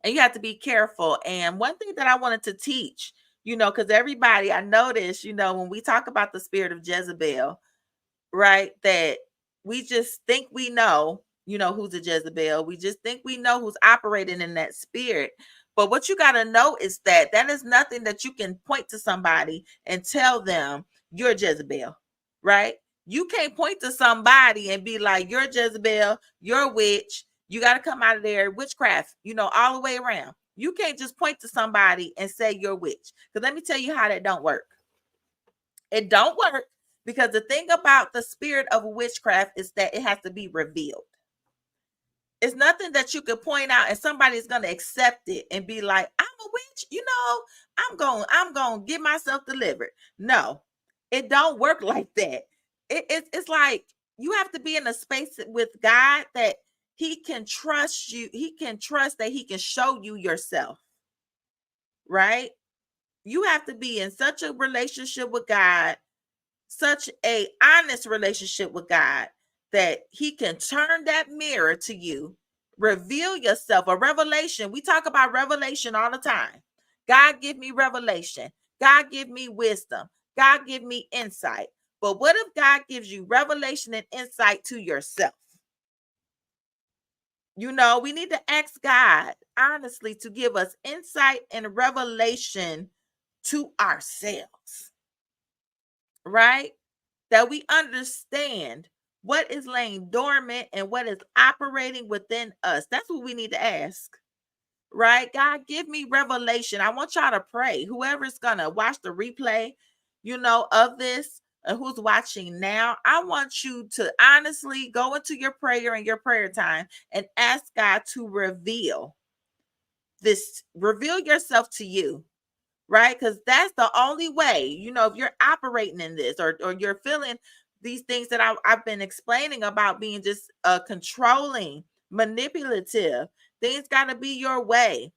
And you have to be careful. And one thing that I wanted to teach, because everybody, I noticed, when we talk about the spirit of Jezebel, right, that we just think we know, who's a Jezebel. We just think we know who's operating in that spirit. But what you got to know is that is nothing that you can point to somebody and tell them you're Jezebel, right? You can't point to somebody and be like, you're Jezebel, you're a witch. You got to come out of there, witchcraft, all the way around. You can't just point to somebody and say you're a witch. Because let me tell you how that don't work. It don't work, because the thing about the spirit of witchcraft is that it has to be revealed. It's nothing that you can point out and somebody's going to accept it and be like, I'm a witch, I'm going to get myself delivered. No, it don't work like that. It's like you have to be in a space with God that he can trust you. He can trust that he can show you yourself, right? You have to be in such a relationship with God, such a honest relationship with God, that he can turn that mirror to you, reveal yourself, a revelation. We talk about revelation all the time. God give me revelation. God give me wisdom. God give me insight. But what if God gives you revelation and insight to yourself? We need to ask God honestly to give us insight and revelation to ourselves, right? That we understand what is laying dormant and what is operating within us. That's what we need to ask, right? God, give me revelation. I want y'all to pray. Whoever's going to watch the replay, of this, and who's watching now, I want you to honestly go into your prayer and your prayer time and ask God to reveal yourself to you, right? Because that's the only way, if you're operating in this, or you're feeling these things that I've been explaining about being just controlling, manipulative, things got to be your way,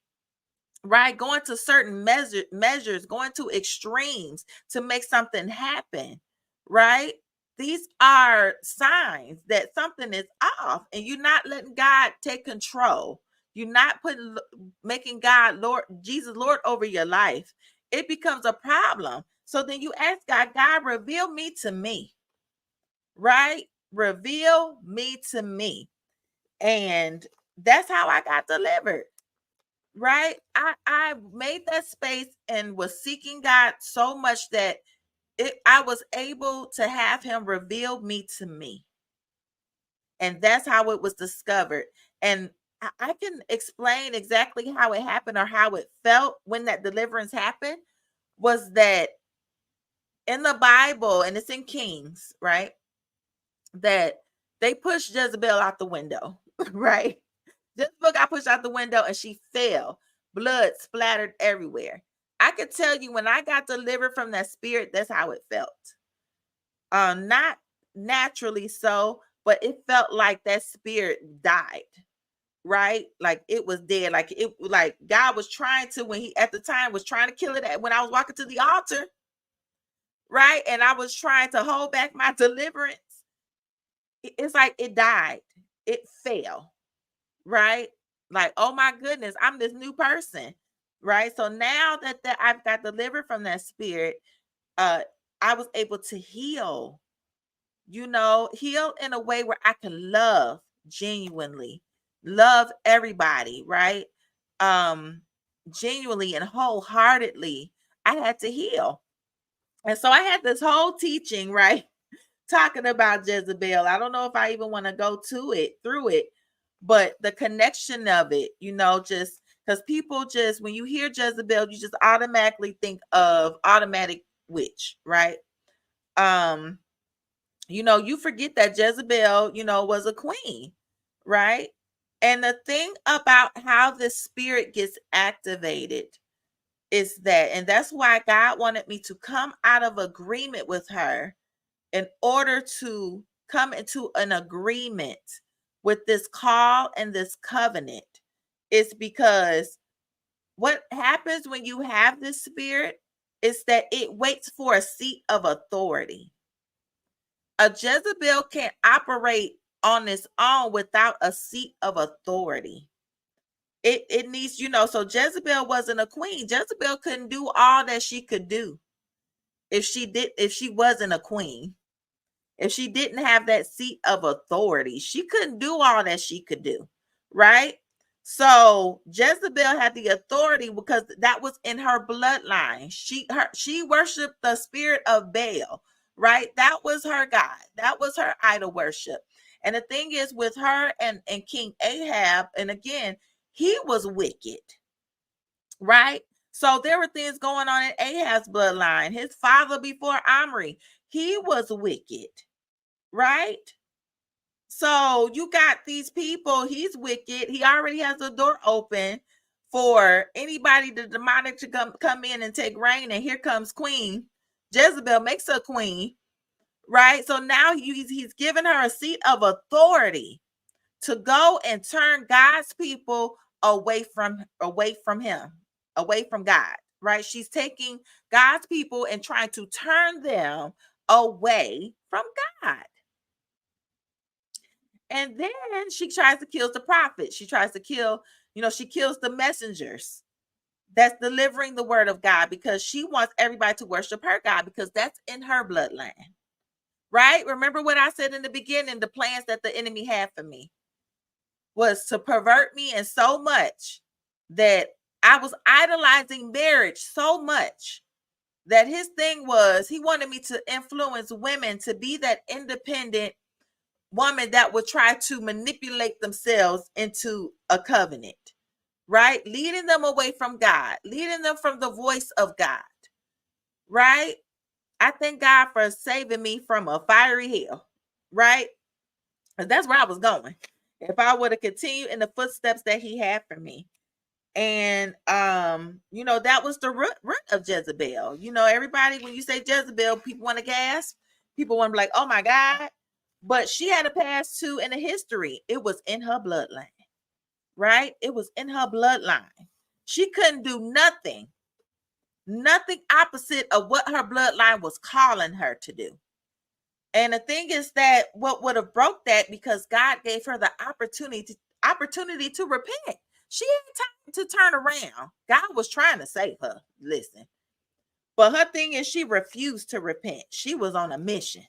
right? Going to certain measures, going to extremes to make something happen, right? These are signs that something is off and you're not letting God take control. You're not making God Lord, Jesus Lord over your life. It becomes a problem. So then you ask God, God, reveal me to me, right? Reveal me to me. And that's how I got delivered, right? I made that space and was seeking God so much that I was able to have him reveal me to me. And that's how it was discovered. And I can explain exactly how it happened, or how it felt when that deliverance happened. Was that in the Bible, and it's in Kings, right? That they pushed Jezebel out the window, right? Jezebel got pushed out the window and she fell. Blood splattered everywhere. I could tell you, when I got delivered from that spirit, that's how it felt. Not naturally so, but it felt like that spirit died, right? Like it was dead. Like God was trying to, when he at the time was trying to kill it when I was walking to the altar, right? And I was trying to hold back my deliverance. It's like it died. It fell, right? Like, oh my goodness, I'm this new person, right? So now that I've got delivered from that spirit, I was able to heal, heal in a way where I can love genuinely, love everybody, right? Genuinely and wholeheartedly. I had to heal. And so I had this whole teaching, right? Talking about Jezebel. I don't know if I even want to go through it, but the connection of it, just because people just, when you hear Jezebel, you just automatically think of automatic witch, right? You forget that Jezebel, was a queen, right? And the thing about how the spirit gets activated is and that's why God wanted me to come out of agreement with her, in order to come into an agreement with this call and this covenant, It's because what happens when you have this spirit is that it waits for a seat of authority. A Jezebel can't operate on its own without a seat of authority. It needs, so Jezebel wasn't a queen. Jezebel couldn't do all that she could do if she wasn't a queen. If she didn't have that seat of authority, she couldn't do all that she could do, right? So Jezebel had the authority because that was in her bloodline. She worshiped the spirit of Baal, right? That was her god. That was her idol worship. And the thing is with her and King Ahab, and again, he was wicked, right? So there were things going on in Ahab's bloodline. His father before Omri, he was wicked, right? So you got these people, he's wicked. He already has the door open for anybody, the demonic, to come in and take reign. And here comes Queen Jezebel, makes her queen, right? So now he's given her a seat of authority to go and turn God's people away from him, away from God, right? She's taking God's people and trying to turn them away from God. And then she tries to kill the prophet. She tries to kill, she kills the messengers that's delivering the word of God, because she wants everybody to worship her God, because that's in her bloodline, right? Remember what I said in the beginning, the plans that the enemy had for me was to pervert me, and so much that I was idolizing marriage so much that his thing was he wanted me to influence women to be that independent woman that would try to manipulate themselves into a covenant, right? Leading them away from God, leading them from the voice of God, right? I thank God for saving me from a fiery hell, right? Because that's where I was going if I would have continued in the footsteps that he had for me. And that was the root of Jezebel. Everybody, when you say Jezebel, people want to gasp. People want to be like, oh my God. But she had a past too in the history. It was in her bloodline, right? It was in her bloodline. She couldn't do nothing opposite of what her bloodline was calling her to do. And the thing is that what would have broke that, because God gave her the opportunity to repent. She had time to turn around. God was trying to save her. Listen. But her thing is she refused to repent. She was on a mission.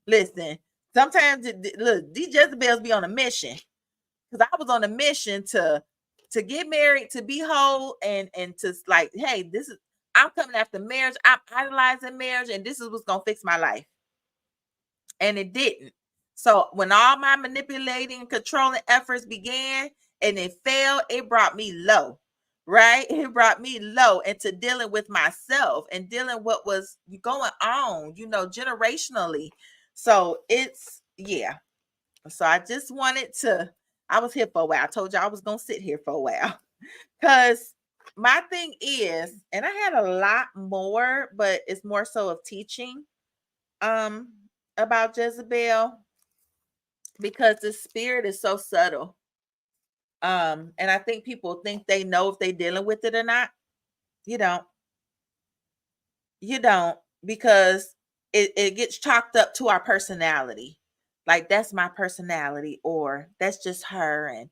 Listen, sometimes look, these Jezebels be on a mission. Because I was on a mission to get married, to be whole, and to like, hey, I'm coming after marriage. I'm idolizing marriage, and this is what's gonna fix my life. And it didn't. So when all my manipulating and controlling efforts began and it failed, it brought me low, right? It brought me low into dealing with myself and dealing what was going on, generationally. So yeah. So I just wanted to, I was here for a while. I told you I was going to sit here for a while, because my thing is, and I had a lot more, but it's more so of teaching about Jezebel, because the spirit is so subtle. And I think people think they know if they're dealing with it or not. You don't. You don't, because it gets chalked up to our personality. Like, that's my personality, or that's just her. And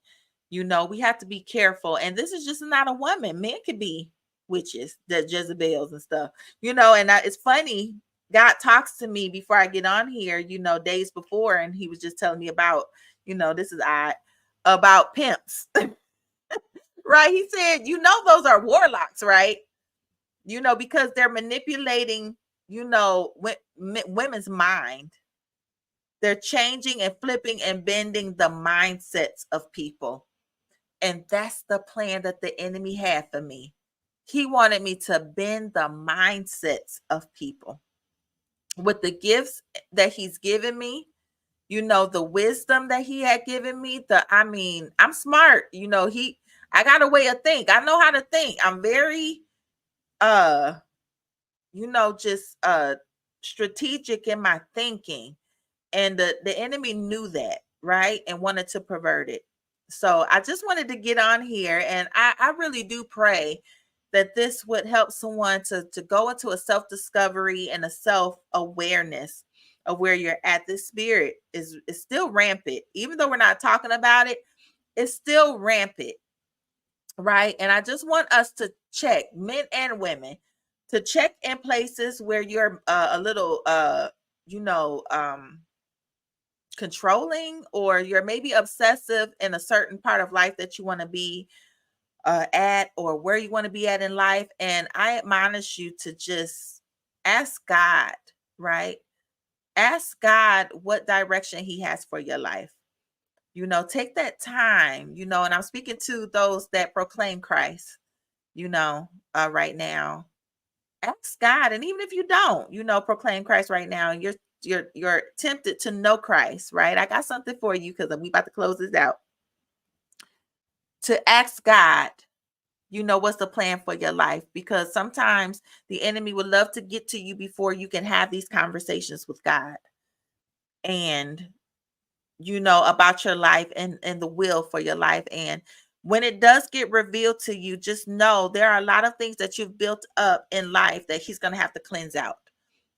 we have to be careful. And this is just not a woman. Men could be witches, the Jezebels and stuff. It's funny. God talks to me before I get on here, days before, and he was just telling me about, this is odd, about pimps. Right? He said, those are warlocks, right? Because they're manipulating, women's mind. They're changing and flipping and bending the mindsets of people. And that's the plan that the enemy had for me. He wanted me to bend the mindsets of people with the gifts that he's given me, the wisdom that he had given me. I'm smart. I got a way of think. I know how to think. I'm very, just strategic in my thinking. And the enemy knew that, right? And wanted to pervert it. So I just wanted to get on here, and I really do pray that this would help someone to go into a self-discovery and a self-awareness of where you're at. This spirit is still rampant. Even though we're not talking about it, it's still rampant, right? And I just want us to check, men and women, to check in places where you're a little you know, controlling, or you're maybe obsessive in a certain part of life that you want to be at, or where you want to be at in life. And I admonish you to just ask God, right? Ask God what direction He has for your life. You know, take that time, you know, and I'm speaking to those that proclaim Christ, you know, right now. Ask God. And even if you don't, you know, proclaim Christ right now, and you're tempted to know Christ, right? I got something for you, because we about to close this out. To ask God, you know, what's the plan for your life? Because sometimes the enemy would love to get to you before you can have these conversations with God, and you know, about your life, and the will for your life. And when it does get revealed to you, just know there are a lot of things that you've built up in life that He's going to have to cleanse out,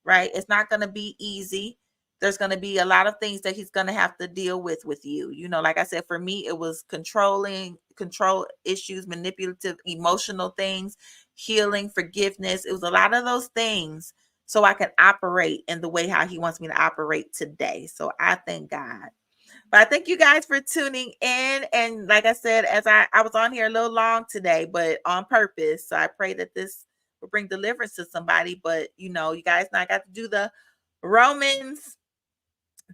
right? It's not going to be easy. There's going to be a lot of things that He's going to have to deal with you. You know, like I said, for me, it was control issues, manipulative, emotional things, healing, forgiveness. It was a lot of those things, so I can operate in the way how He wants me to operate today. So I thank God. But I thank you guys for tuning in. And like I said, as I was on here a little long today, but on purpose. So I pray that this will bring deliverance to somebody. But you know, you guys now got to do the Romans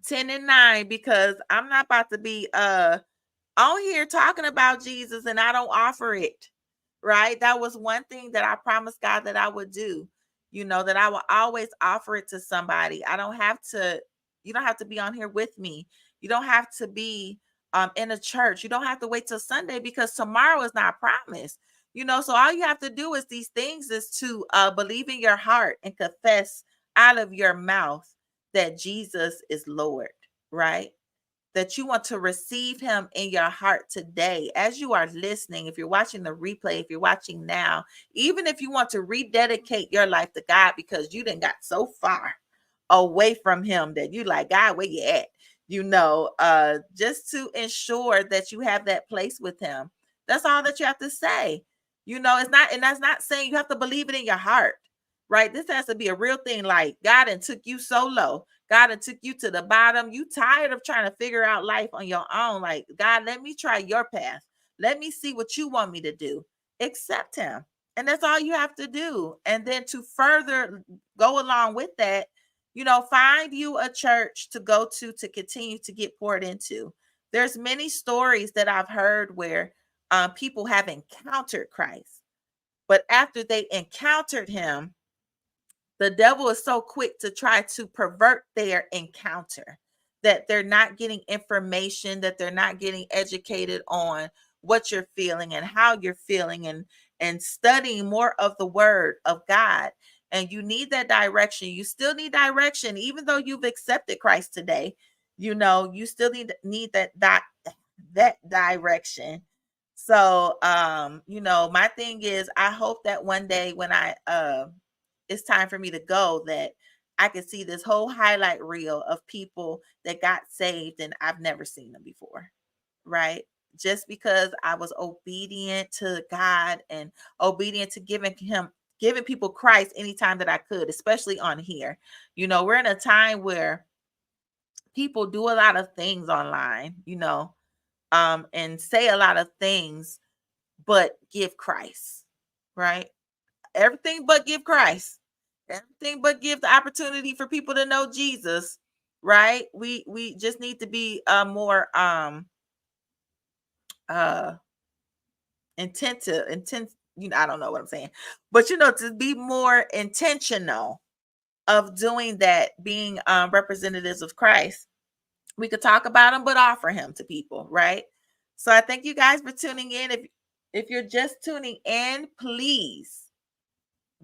10 and 9, because I'm not about to be on here talking about Jesus and I don't offer it, right? That was one thing that I promised God that I would do, you know, that I will always offer it to somebody. I don't have to, you don't have to be on here with me. You don't have to be in a church. You don't have to wait till Sunday, because tomorrow is not promised. You know, so all you have to do is these things, is to believe in your heart and confess out of your mouth that Jesus is Lord, right? That you want to receive Him in your heart today as you are listening. If you're watching the replay, if you're watching now, even if you want to rededicate your life to God because you done got so far away from Him that you like, God, where you at? You know, just to ensure that you have that place with Him. That's all that you have to say. You know, it's not, and that's not saying you have to believe it in your heart, right? This has to be a real thing. Like, God and took you so low. God and took you to the bottom. You tired of trying to figure out life on your own. Like, God, let me try your path. Let me see what you want me to do. Accept Him. And that's all you have to do. And then to further go along with that, you know, find you a church to go to continue to get poured into. There's many stories that I've heard where people have encountered Christ, but after they encountered Him, the devil is so quick to try to pervert their encounter, that they're not getting information, that they're not getting educated on what you're feeling and how you're feeling, and studying more of the word of God. And you need that direction. You still need direction, even though you've accepted Christ today. You know, you still need that direction. So you know, my thing is, I hope that one day when it's time for me to go, that I can see this whole highlight reel of people that got saved and I've never seen them before, right? Just because I was obedient to God and obedient to giving people Christ anytime that I could, especially on here. You know, we're in a time where people do a lot of things online, you know, and say a lot of things, but give Christ, right? Everything but give Christ. Everything but give the opportunity for people to know Jesus, right? We just need to be more uh you know, I don't know what I'm saying. But you know, to be more intentional of doing that, being representatives of Christ. We could talk about him, but offer him to people, right? So I thank you guys for tuning in. If you're just tuning in, please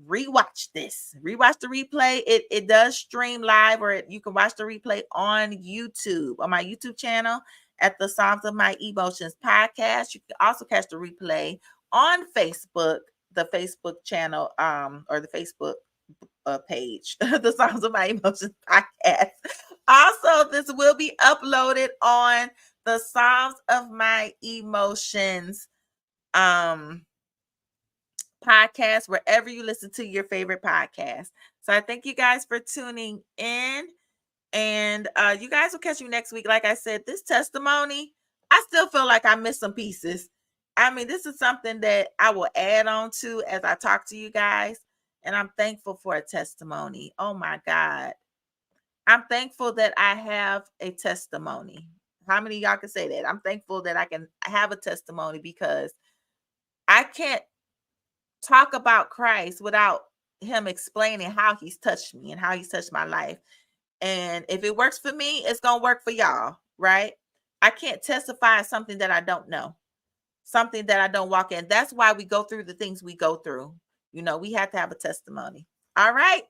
rewatch this. Rewatch the replay. It does stream live, or you can watch the replay on YouTube, on my YouTube channel. at the Psalms of My Emotions podcast. You can also catch the replay on Facebook, the Facebook channel, or the Facebook page, the Psalms of My Emotions podcast. Also, this will be uploaded on the Psalms of My Emotions podcast, wherever you listen to your favorite podcast. So I thank you guys for tuning in. And you guys will catch me next week. Like I said, this testimony, I still feel like I missed some pieces. I mean, this is something that I will add on to as I talk to you guys. And I'm thankful for a testimony. Oh my God. I'm thankful that I have a testimony. How many of y'all can say that? I'm thankful that I can have a testimony, because I can't talk about Christ without him explaining how he's touched me and how he's touched my life. And if it works for me, it's going to work for y'all, right? I can't testify something that I don't know, something that I don't walk in. That's why we go through the things we go through. You know, we have to have a testimony. All right.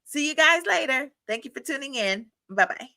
See you guys later. Thank you for tuning in. Bye-bye.